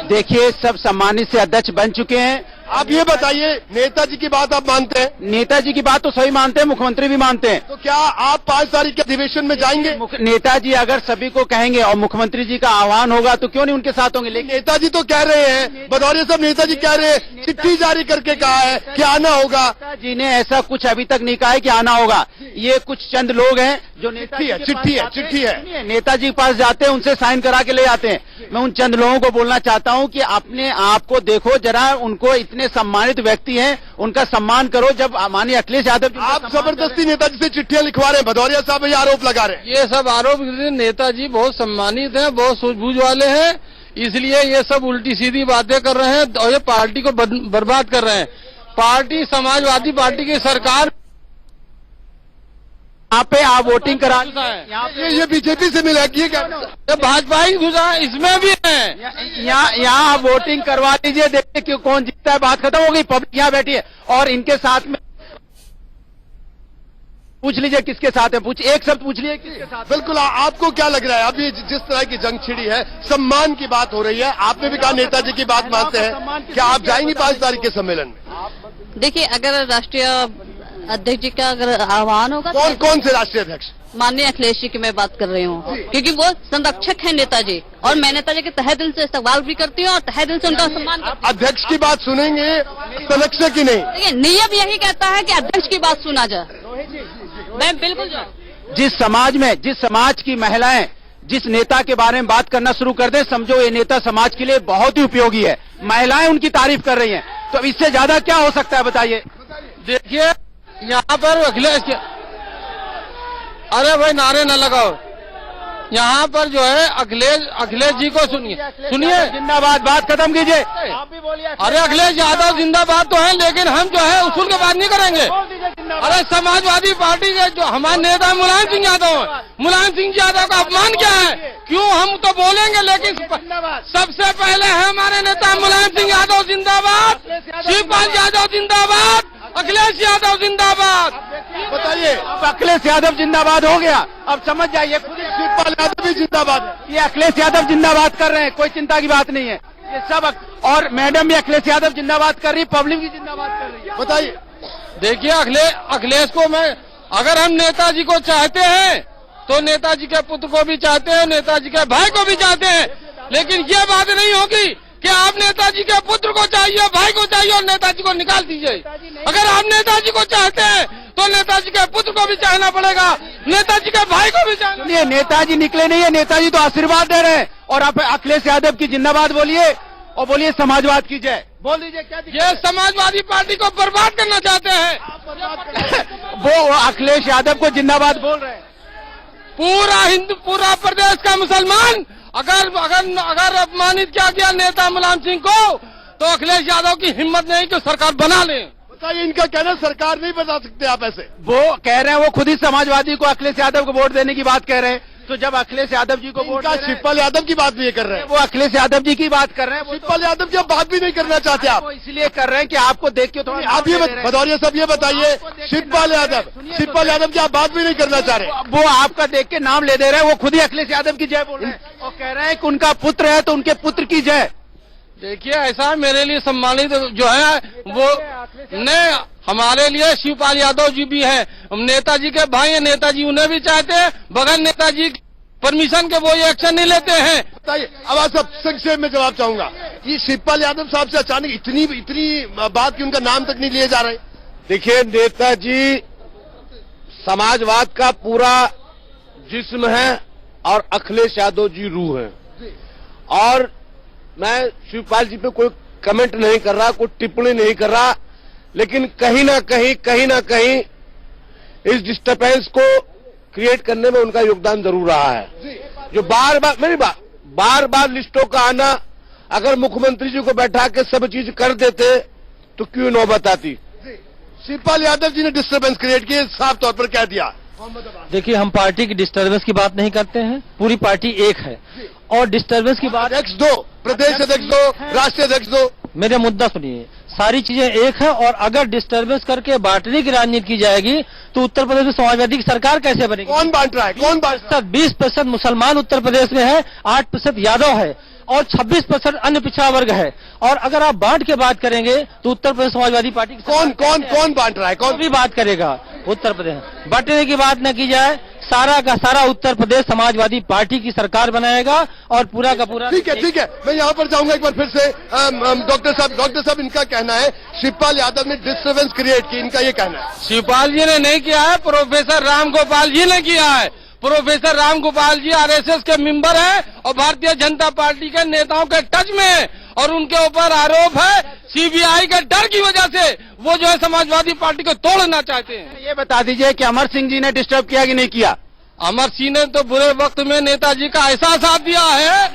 देखिए, सब सम्मानित से अध्यक्ष बन चुके हैं। आप ये बताइए, नेताजी की बात आप मानते हैं? नेताजी की बात तो सभी मानते हैं, मुख्यमंत्री भी मानते हैं। तो क्या आप 5 तारीख के अधिवेशन में जाएंगे? नेताजी अगर सभी को कहेंगे और मुख्यमंत्री जी का आह्वान होगा तो क्यों नहीं उनके साथ होंगे? लेकिन नेताजी तो कह रहे हैं, भदौरिया साहब, नेताजी कह रहे हैं, चिट्ठी जारी करके कहा है कि आना होगा। नेताजी ने ऐसा कुछ अभी तक नहीं कहा है कि आना होगा। ये कुछ चंद लोग हैं जो चिट्ठी है, नेताजी के पास जाते हैं, उनसे साइन करा के ले आते हैं। मैं उन चंद लोगों को बोलना चाहता हूं कि अपने आप को देखो जरा, उनको इतने सम्मानित व्यक्ति हैं, उनका सम्मान करो। जब माननीय अखिलेश यादव, आप जबरदस्ती नेताजी से चिट्ठियां लिखवा रहे हैं, भदौरिया साहब ये आरोप लगा रहे हैं। ये सब आरोप, नेताजी बहुत सम्मानित हैं, बहुत सूझबूझ वाले हैं, इसलिए ये सब उल्टी सीधी बातें कर रहे हैं और ये पार्टी को बर्बाद कर रहे हैं। पार्टी समाजवादी पार्टी की सरकार, यहाँ पे आप वोटिंग करा, ये बीजेपी से मिला कि भाजपा ही घुसा, इसमें भी है। यहाँ आप वोटिंग करवा लीजिए, देखिए कि कौन जीतता है। बात खत्म हो गई, पब्लिक यहाँ बैठी है और इनके साथ में पूछ लीजिए किसके साथ है, एक शब्द पूछ लीजिए किसके साथ। बिल्कुल, आपको क्या लग रहा है अभी जिस तरह की जंग छिड़ी है, सम्मान की बात हो रही है, आपने भी कहा नेताजी की बात मानते हैं, क्या आप जाएंगे 5 तारीख के सम्मेलन में? देखिए, अगर राष्ट्रीय अध्यक्ष जी का अगर आह्वान होगा, कौन से राष्ट्रीय अध्यक्ष? माननीय अखिलेश जी की मैं बात कर रही हूँ, क्योंकि वो संरक्षक है नेताजी, और मैं नेताजी के तहे दिल से इस्तेमाल भी करती हूँ और तहे दिल से उनका सम्मान करती हूँ। अध्यक्ष की बात सुनेंगे, संरक्षक की नहीं? देखिए, नियम यही कहता है कि अध्यक्ष की बात सुना जाए। मैं बिल्कुल जिस समाज की महिलाएं जिस नेता के बारे में बात करना शुरू कर दें, समझो ये नेता समाज के लिए बहुत ही उपयोगी है। महिलाएं उनकी तारीफ कर रही हैं, तो इससे ज्यादा क्या हो सकता है बताइए? देखिए, यहाँ पर अखिलेश अरे भाई नारे न लगाओ। यहाँ पर जो है अखिलेश जी को सुनिए जिंदाबाद, बात खत्म कीजिए। अरे अखिलेश यादव जिंदाबाद तो है, लेकिन हम जो है उसूल के बात नहीं करेंगे। अरे समाजवादी पार्टी के जो हमारे नेता मुलायम सिंह यादव है, मुलायम सिंह यादव का अपमान क्या है? क्यों? हम तो बोलेंगे, लेकिन सबसे पहले है हमारे नेता मुलायम सिंह यादव जिंदाबाद, शिवपाल यादव जिंदाबाद, अखिलेश यादव जिंदाबाद। बताइए, अखिलेश यादव जिंदाबाद हो गया, अब समझ जाइए, शिवपाल यादव भी जिंदाबाद। ये अखिलेश यादव जिंदाबाद कर रहे हैं, कोई चिंता की बात नहीं है। ये सब और मैडम भी अखिलेश यादव जिंदाबाद कर रही, पब्लिक भी जिंदाबाद कर रही है। बताइए, देखिए अखिलेश को मैं, अगर हम नेताजी को चाहते हैं तो नेताजी के पुत्र को भी चाहते हैं, नेताजी के भाई को भी चाहते हैं, लेकिन ये बात नहीं होगी कि आप नेताजी के पुत्र को चाहिए, भाई को चाहिए और नेताजी को निकाल दीजिए। अगर आप नेताजी को चाहते हैं तो नेताजी के पुत्र को भी चाहना पड़ेगा, नेताजी के भाई को भी चाहना। सुनिए, नेताजी निकले नहीं है, नेताजी तो आशीर्वाद दे रहे हैं। और आप अखिलेश यादव की जिंदाबाद बोलिए और बोलिए समाजवाद की जय। बोल दीजिए क्या? ये समाजवादी पार्टी को बर्बाद करना चाहते हैं। वो अखिलेश यादव को जिंदाबाद बोल रहे हैं। पूरा प्रदेश का मुसलमान अगर अपमानित किया गया नेता मुलायम सिंह को, तो अखिलेश यादव की हिम्मत नहीं कि सरकार बना ले। बताइए, इनका कहना सरकार नहीं बना सकते आप ऐसे। वो कह रहे हैं, वो खुद ही समाजवादी को अखिलेश यादव को वोट देने की बात कह रहे हैं। तो जब अखिलेश यादव जी को वोट, शिवपाल यादव की बात भी ये कर रहे हैं, वो अखिलेश यादव जी की बात कर रहे हैं। शिवपाल यादव की बात भी नहीं करना चाहते आप, इसलिए कर रहे हैं कि आपको देख के थोड़ा। आप ये भदौरिया साहब ये बताइए, शिवपाल यादव की आप बात भी नहीं करना चाह रहे। वो आपका देख के नाम ले दे रहे हैं, वो खुद ही अखिलेश यादव की जय बोल रहे हैं और कह रहे हैं कि उनका पुत्र है तो उनके पुत्र की जय। देखिए, ऐसा मेरे लिए सम्मानित जो है वो ने हमारे लिए शिवपाल यादव जी भी हैं, नेताजी के भाई हैं, नेताजी उन्हें भी चाहते हैं, बगैर नेताजी परमिशन के वो ये एक्शन नहीं लेते हैं। बताइए, अब आप सब संक्षेप में जवाब चाहूंगा, ये शिवपाल यादव साहब से अचानक इतनी बात की उनका नाम तक नहीं लिए जा रहे। देखिए, नेताजी समाजवाद का पूरा जिस्म है और अखिलेश यादव जी रूह है। और मैं शिवपाल जी पे कोई कमेंट नहीं कर रहा, कोई टिप्पणी नहीं कर रहा, लेकिन कहीं ना कहीं इस डिस्टर्बेंस को क्रिएट करने में उनका योगदान जरूर रहा है। जो बार बार लिस्टों का आना, अगर मुख्यमंत्री जी को बैठा के सब चीज कर देते तो क्यों नौबत आती। शिवपाल यादव जी ने डिस्टर्बेंस क्रिएट किए, साफ तौर पर कह दिया। देखिए, हम पार्टी की डिस्टर्बेंस की बात नहीं करते हैं, पूरी पार्टी एक है। और डिस्टर्बेंस की बात, अध्यक्ष दो, प्रदेश अध्यक्ष दो, राष्ट्रीय अध्यक्ष दो, मेरा मुद्दा सुनिए, सारी चीजें एक है। और अगर डिस्टर्बेंस करके बांटने की राजनीति की जाएगी तो उत्तर प्रदेश में समाजवादी की सरकार कैसे बनेगी? कौन बांट रहा है? 20% मुसलमान उत्तर प्रदेश में है, 8% यादव है और 26% अन्य पिछड़ा वर्ग है। और अगर आप बांट के बात करेंगे तो उत्तर प्रदेश समाजवादी पार्टी की कौन बांट रहा है? कौन भी बात करेगा? उत्तर प्रदेश बांटने की बात न की जाए, सारा का सारा उत्तर प्रदेश समाजवादी पार्टी की सरकार बनाएगा और पूरा का पूरा। ठीक है, मैं यहाँ पर जाऊंगा एक बार फिर से। डॉक्टर साहब, इनका कहना है शिवपाल यादव ने डिस्टर्बेंस क्रिएट की, इनका ये कहना है। शिवपाल जी ने नहीं किया है, प्रोफेसर राम गोपाल जी ने किया है। प्रोफेसर राम गोपाल जी आरएसएस के मेंबर हैं और भारतीय जनता पार्टी के नेताओं के टच में है और उनके ऊपर आरोप है सीबीआई के डर की वजह से वो जो है समाजवादी पार्टी को तोड़ना चाहते हैं। ये बता दीजिए कि अमर सिंह जी ने डिस्टर्ब किया कि नहीं किया? अमर सिंह ने तो बुरे वक्त में नेताजी का ऐसा साथ दिया है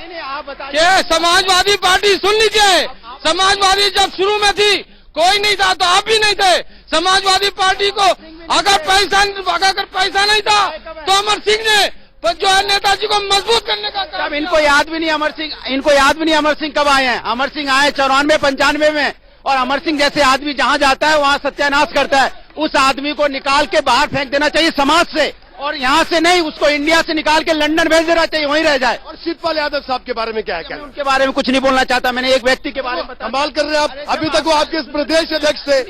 कि समाजवादी पार्टी, सुन लीजिए, समाजवादी जब शुरू में थी कोई नहीं था तो आप भी नहीं थे। समाजवादी पार्टी को अगर पैसा नहीं था तो अमर सिंह ने जो है नेताजी को मजबूत करने का काम। इनको याद भी नहीं अमर सिंह कब आए हैं? अमर सिंह आए 94-95 में। और अमर सिंह जैसे आदमी जहाँ जाता है वहाँ सत्यानाश करता है। उस आदमी को निकाल के बाहर फेंक देना चाहिए समाज से, और यहाँ से नहीं, उसको इंडिया से निकाल के लंदन भेज देना चाहिए, वहीं रह जाए। और शिवपाल यादव साहब के बारे में क्या है? उनके बारे में कुछ नहीं बोलना चाहता, मैंने एक व्यक्ति के बारे में कमाल कर रहे हैं आप। अभी तक वो आपके प्रदेश अध्यक्ष थे।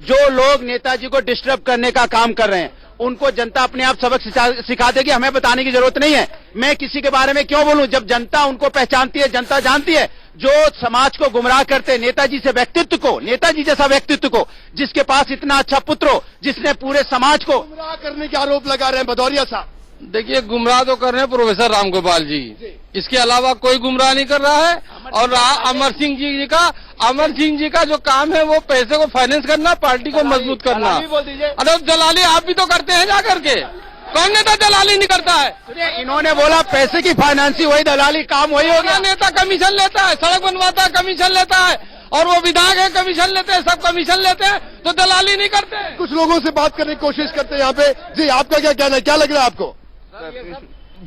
जो लोग नेताजी को डिस्टर्ब करने का काम कर रहे हैं उनको जनता अपने आप सबक सिखा देगी, हमें बताने की जरूरत नहीं है। मैं किसी के बारे में क्यों बोलूं जब जनता उनको पहचानती है, जनता जानती है। जो समाज को गुमराह करते नेताजी से व्यक्तित्व को, नेताजी जैसा व्यक्तित्व को, जिसके पास इतना अच्छा पुत्र हो, जिसने पूरे समाज को गुमराह करने के आरोप लगा रहे हैं भदौरिया साहब। देखिए, गुमराह तो कर रहे हैं प्रोफेसर राम गोपाल जी, इसके अलावा कोई गुमराह नहीं कर रहा है। और अमर सिंह जी का जो काम है वो पैसे को फाइनेंस करना, पार्टी को मजबूत करना। अरे जलाली आप भी तो करते हैं जा करके, कौन नेता दलाली नहीं करता है? इन्होंने बोला पैसे की फाइनेंसिंग वही दलाली काम वही हो गया। नेता कमीशन लेता है, सड़क बनवाता है कमीशन लेता है, और वो विधायक है कमीशन लेते हैं, सब कमीशन लेते हैं, तो दलाली नहीं करते। कुछ लोगों से बात करने की कोशिश करते हैं यहाँ पे। जी, आपका क्या कहना है, क्या लग रहा है आपको?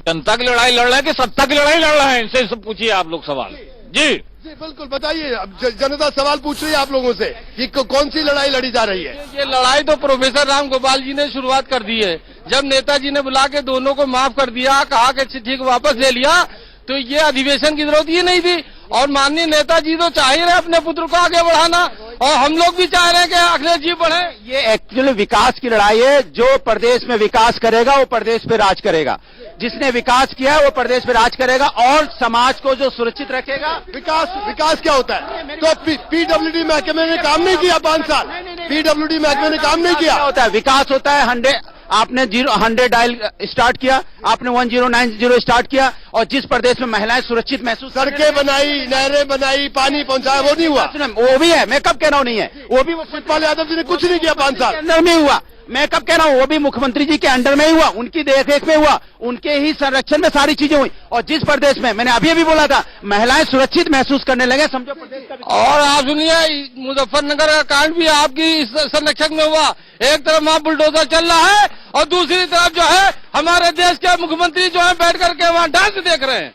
जनता की लड़ाई लड़ रहे हैं कि सत्ता की लड़ाई लड़ रहे हैं, इनसे सब पूछिए आप लोग सवाल। जी बिल्कुल बताइए। अब जनता सवाल पूछ रही है आप लोगों से कि कौन सी लड़ाई लड़ी जा रही है? ये लड़ाई तो प्रोफेसर राम गोपाल जी ने शुरुआत कर दी है। जब नेताजी ने बुला के दोनों को माफ कर दिया, कहा कि चिट्ठी को वापस ले लिया, तो ये अधिवेशन की जरूरत ही नहीं थी। और माननीय नेताजी तो चाह ही रहे अपने पुत्र को आगे बढ़ाना, और हम लोग भी चाह रहे हैं कि अखिलेश जी बढ़े। ये एक्चुअली विकास की लड़ाई है। जो प्रदेश में विकास करेगा वो प्रदेश पे राज करेगा, जिसने विकास किया है वो प्रदेश पे राज करेगा और समाज को जो सुरक्षित रखेगा। विकास क्या होता है? तो पीडब्ल्यूडी महकमे ने काम नहीं किया 5 साल, पीडब्ल्यूडी महकमे ने काम नहीं किया। होता है विकास होता है 100 आपने 100 डायल स्टार्ट किया, आपने 1090 स्टार्ट किया, और जिस प्रदेश में महिलाएं सुरक्षित महसूस, सड़कें बनाई, नहरें बनाई, पानी पहुंचाया, वो नहीं हुआ। वो भी है, मैं कब कह रहा हूँ नहीं है, वो भी शिवपाल यादव जी ने कुछ नहीं किया 5 साल अंदर में हुआ। मैं कब कह रहा हूँ, वो भी मुख्यमंत्री जी के अंडर में ही हुआ, उनकी देखरेख में हुआ, उनके ही संरक्षण में सारी चीजें हुई। और जिस प्रदेश में मैंने अभी बोला था महिलाएं सुरक्षित महसूस करने लगे, समझो प्रदेश का। और आप सुनिए, मुजफ्फरनगर का कांड भी आपकी संरक्षक में हुआ। एक तरफ वहाँ बुलडोजर चल रहा है और दूसरी तरफ जो है हमारे देश के मुख्यमंत्री जो है बैठ करके वहाँ डांस देख रहे हैं,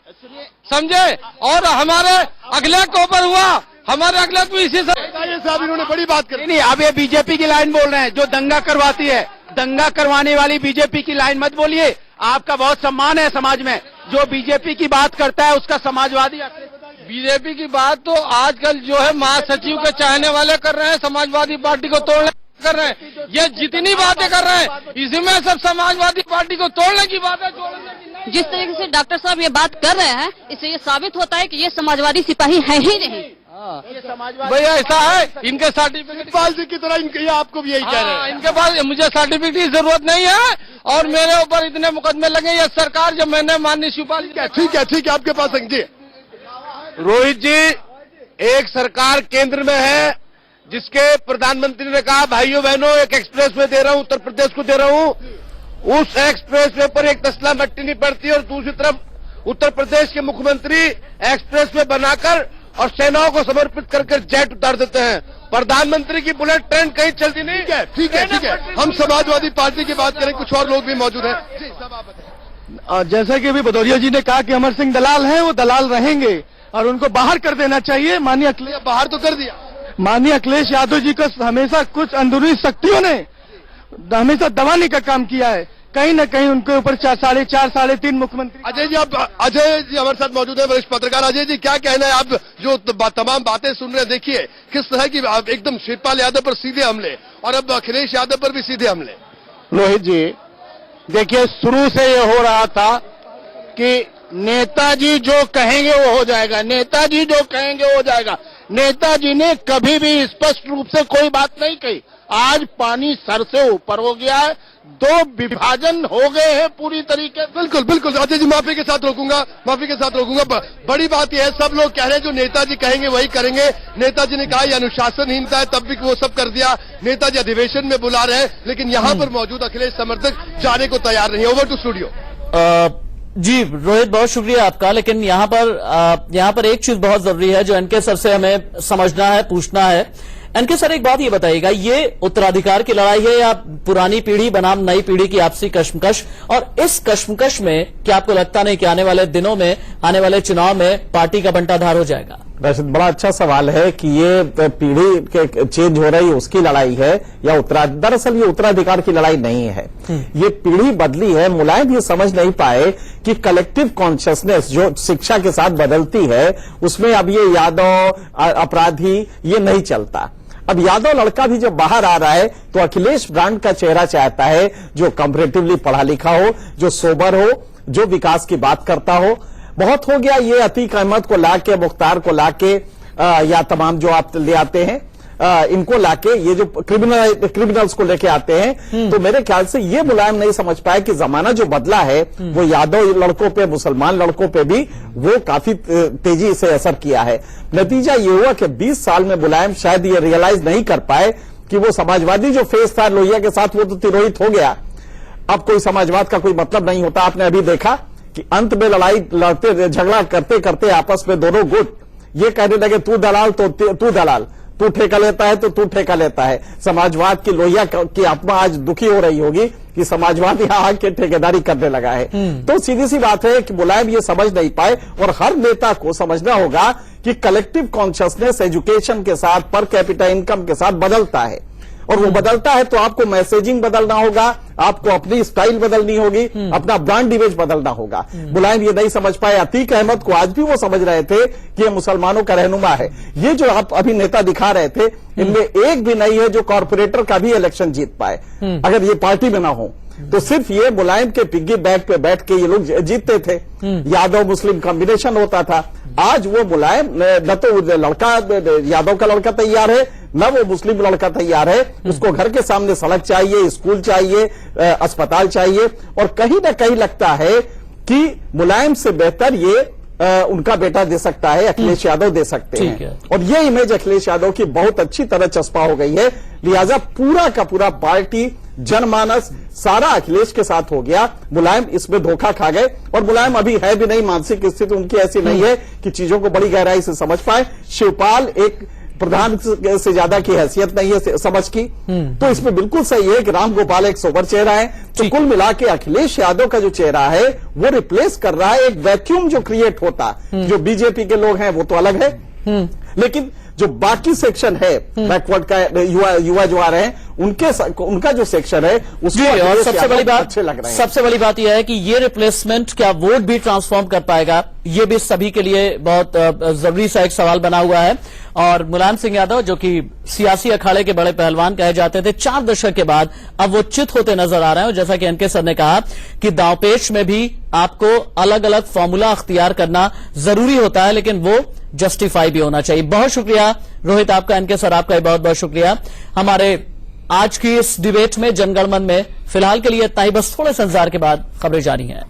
समझे। और हमारे अखिलेश के ऊपर हुआ, हमारे अखिलेश भी इसी साहब इन्होंने बड़ी बात करी। नहीं, अब ये बीजेपी की लाइन बोल रहे हैं जो दंगा करवाती है। दंगा करवाने वाली बीजेपी की लाइन मत बोलिए। आपका बहुत सम्मान है समाज में, जो बीजेपी की बात करता है उसका समाजवादी। बीजेपी की बात तो आजकल जो है महासचिव के चाहने वाले कर रहे हैं, समाजवादी पार्टी को तोड़ने कर रहे हैं। ये जितनी बातें कर रहे हैं इसमें सब समाजवादी पार्टी को तोड़ने की बात है। जिस तरीके से डॉक्टर साहब ये बात कर रहे हैं, इससे ये साबित होता है कि ये समाजवादी सिपाही है ही नहीं। भैया ऐसा है, इनके सर्टिफिकेट शिवपाल जी की तरह इनके आपको भी यही कह रहे हैं। इनके पास मुझे सर्टिफिकेट की जरूरत नहीं है, और मेरे ऊपर इतने मुकदमे लगे ये सरकार जब मैंने माननीय शिवपाल जी। ठीक है आपके पास जी। रोहित जी, एक सरकार केंद्र में है जिसके प्रधानमंत्री ने कहा भाइयों बहनों एक एक्सप्रेस वे दे रहा हूं, उत्तर प्रदेश को दे रहा हूं। उस एक्सप्रेस वे पर एक तसला मट्टी नहीं पड़ती, और दूसरी तरफ उत्तर प्रदेश के मुख्यमंत्री एक्सप्रेस वे बनाकर और सेनाओं को समर्पित करके जेट उतार देते हैं। प्रधानमंत्री की बुलेट ट्रेन कहीं चलती नहीं। ठीक है हम समाजवादी पार्टी की बात करें, कुछ और लोग भी मौजूद हैं। जैसा कि अभी भदौरिया जी ने कहा कि अमर सिंह दलाल हैं, वो दलाल रहेंगे और उनको बाहर कर देना चाहिए। माननीय अखिलेश बाहर तो कर दिया। माननीय अखिलेश यादव जी को हमेशा कुछ अंदरूनी शक्तियों ने हमेशा दबाने का काम किया है। कहीं न कहीं उनके ऊपर 4.5 3.5 मुख्यमंत्री। अजय जी हमारे साथ मौजूद है, वरिष्ठ पत्रकार। अजय जी क्या कहना है, आप जो तमाम बातें सुन रहे हैं, देखिए किस तरह की आप एकदम शिवपाल यादव पर सीधे हमले और अब अखिलेश यादव पर भी सीधे हमले। रोहित जी देखिए, शुरू से ये हो रहा था कि नेताजी जो कहेंगे वो हो जाएगा, नेताजी जो कहेंगे हो जाएगा। नेताजी ने कभी भी स्पष्ट रूप से कोई बात नहीं कही। आज पानी सर से ऊपर हो गया है, 2 विभाजन हो गए हैं पूरी तरीके से। बिल्कुल अजय जी, माफी के साथ रोकूंगा। बड़ी बात यह है, सब लोग कह रहे हैं जो नेताजी कहेंगे वही करेंगे। नेताजी ने कहा ये अनुशासनहीनता है, तब भी वो सब कर दिया। नेताजी अधिवेशन में बुला रहे हैं, लेकिन यहाँ पर मौजूद अखिलेश समर्थक जाने को तैयार नहीं। Over to studio. जी रोहित, बहुत शुक्रिया आपका। लेकिन यहाँ पर एक चीज बहुत जरूरी है जो एनके सर से हमें समझना है, पूछना है। एनके सर, एक बात ये बताइएगा, ये उत्तराधिकार की लड़ाई है या पुरानी पीढ़ी बनाम नई पीढ़ी की आपसी कश्मकश? और इस कश्मकश में क्या आपको लगता नहीं कि आने वाले दिनों में, आने वाले चुनाव में पार्टी का बंटाधार हो जाएगा? राशिद, बड़ा अच्छा सवाल है कि ये पीढ़ी के चेंज हो रही है उसकी लड़ाई है या दरअसल ये उत्तराधिकार की लड़ाई नहीं है। ये पीढ़ी बदली है। मुलायम ये समझ नहीं पाए कि कलेक्टिव कॉन्शियसनेस जो शिक्षा के साथ बदलती है उसमें अब ये यादव अपराधी ये नहीं चलता। अब यादव लड़का भी जब बाहर आ रहा है तो अखिलेश ब्रांड का चेहरा चाहता है जो कंपैरेटिवली पढ़ा लिखा हो, जो सोबर हो, जो विकास की बात करता हो। बहुत हो गया ये अतीक अहमद को लाके, मुख्तार को लाके या तमाम जो आप ले आते हैं इनको लाके, ये जो क्रिमिनल्स को लेके आते हैं। तो मेरे ख्याल से ये मुलायम नहीं समझ पाए कि जमाना जो बदला है वो यादव लड़कों पे, मुसलमान लड़कों पे भी वो काफी तेजी से असर किया है। नतीजा ये हुआ कि 20 साल में मुलायम शायद ये रियलाइज नहीं कर पाए कि वो समाजवादी जो फेस था लोहिया के साथ वो तो तिरोहित हो गया। अब कोई समाजवाद का कोई मतलब नहीं होता। आपने अभी देखा कि अंत में लड़ाई लड़ते झगड़ा करते करते आपस में दोनों गुट ये कहने लगे तू दलाल तो तू दलाल, तू ठेका लेता है तो तू ठेका लेता है। समाजवाद की लोहिया की आत्मा आज दुखी हो रही होगी कि समाजवाद यहां आके ठेकेदारी करने लगा है। तो सीधी सी बात है कि मुलायम ये समझ नहीं पाए और हर नेता को समझना होगा कि कलेक्टिव कॉन्शियसनेस एजुकेशन के साथ, पर कैपिटा इनकम के साथ बदलता है और वो बदलता है तो आपको मैसेजिंग बदलना होगा, आपको अपनी स्टाइल बदलनी होगी, अपना ब्रांड इमेज बदलना होगा। मुलायम ये नहीं समझ पाए। अतीक अहमद को आज भी वो समझ रहे थे कि ये मुसलमानों का रहनुमा है। ये जो आप अभी नेता दिखा रहे थे इनमें एक भी नहीं है जो कॉर्पोरेटर का भी इलेक्शन जीत पाए अगर ये पार्टी में ना हो। तो सिर्फ ये मुलायम के पिग्गी बैंक पे बैठ के ये लोग जीतते थे। यादव मुस्लिम कॉम्बिनेशन होता था। आज वो मुलायम न तो लड़का यादव का लड़का तैयार है न वो मुस्लिम लड़का तैयार है। उसको घर के सामने सड़क चाहिए, स्कूल चाहिए, अस्पताल चाहिए और कहीं ना कहीं लगता है कि मुलायम से बेहतर ये उनका बेटा दे सकता है, अखिलेश यादव दे सकते हैं। और ये इमेज अखिलेश यादव की बहुत अच्छी तरह चस्पा हो गई है। लिहाजा पूरा का पूरा पार्टी जनमानस सारा अखिलेश के साथ हो गया। मुलायम इसमें धोखा खा गए और मुलायम अभी है भी नहीं, मानसिक स्थिति उनकी ऐसी नहीं है कि चीजों को बड़ी गहराई से समझ पाए। शिवपाल एक प्रधान से ज्यादा की हैसियत नहीं है समझ की। तो इसमें बिल्कुल सही है कि राम गोपाल एक सोबर चेहरा है। तो कुल मिला के अखिलेश यादव का जो चेहरा है वो रिप्लेस कर रहा है एक वैक्यूम जो क्रिएट होता। जो बीजेपी के लोग हैं वो तो अलग है, लेकिन जो बाकी सेक्शन है बैकवर्ड का युवा जो आ रहे हैं उनका जो सेक्शन है उसको और सबसे बड़ी बात अच्छे लग रहे हैं। सबसे बड़ी बात यह है कि ये रिप्लेसमेंट क्या वोट भी ट्रांसफॉर्म कर पाएगा, ये भी सभी के लिए बहुत जरूरी सा एक सवाल बना हुआ है। और मुलायम सिंह यादव जो कि सियासी अखाड़े के बड़े पहलवान कहे जाते थे, 4 दशक के बाद अब वो चित होते नजर आ रहे हैं। और जैसा कि एनके सर ने कहा कि दांवपेच में भी आपको अलग अलग फॉर्मूला अख्तियार करना जरूरी होता है, लेकिन वो जस्टिफाई भी होना चाहिए। बहुत शुक्रिया रोहित आपका, एनके सर आपका बहुत बहुत शुक्रिया। हमारे आज की इस डिबेट में जनगणमन में फिलहाल के लिए इतना ही, बस थोड़े से इंतजार के बाद खबरें जारी हैं।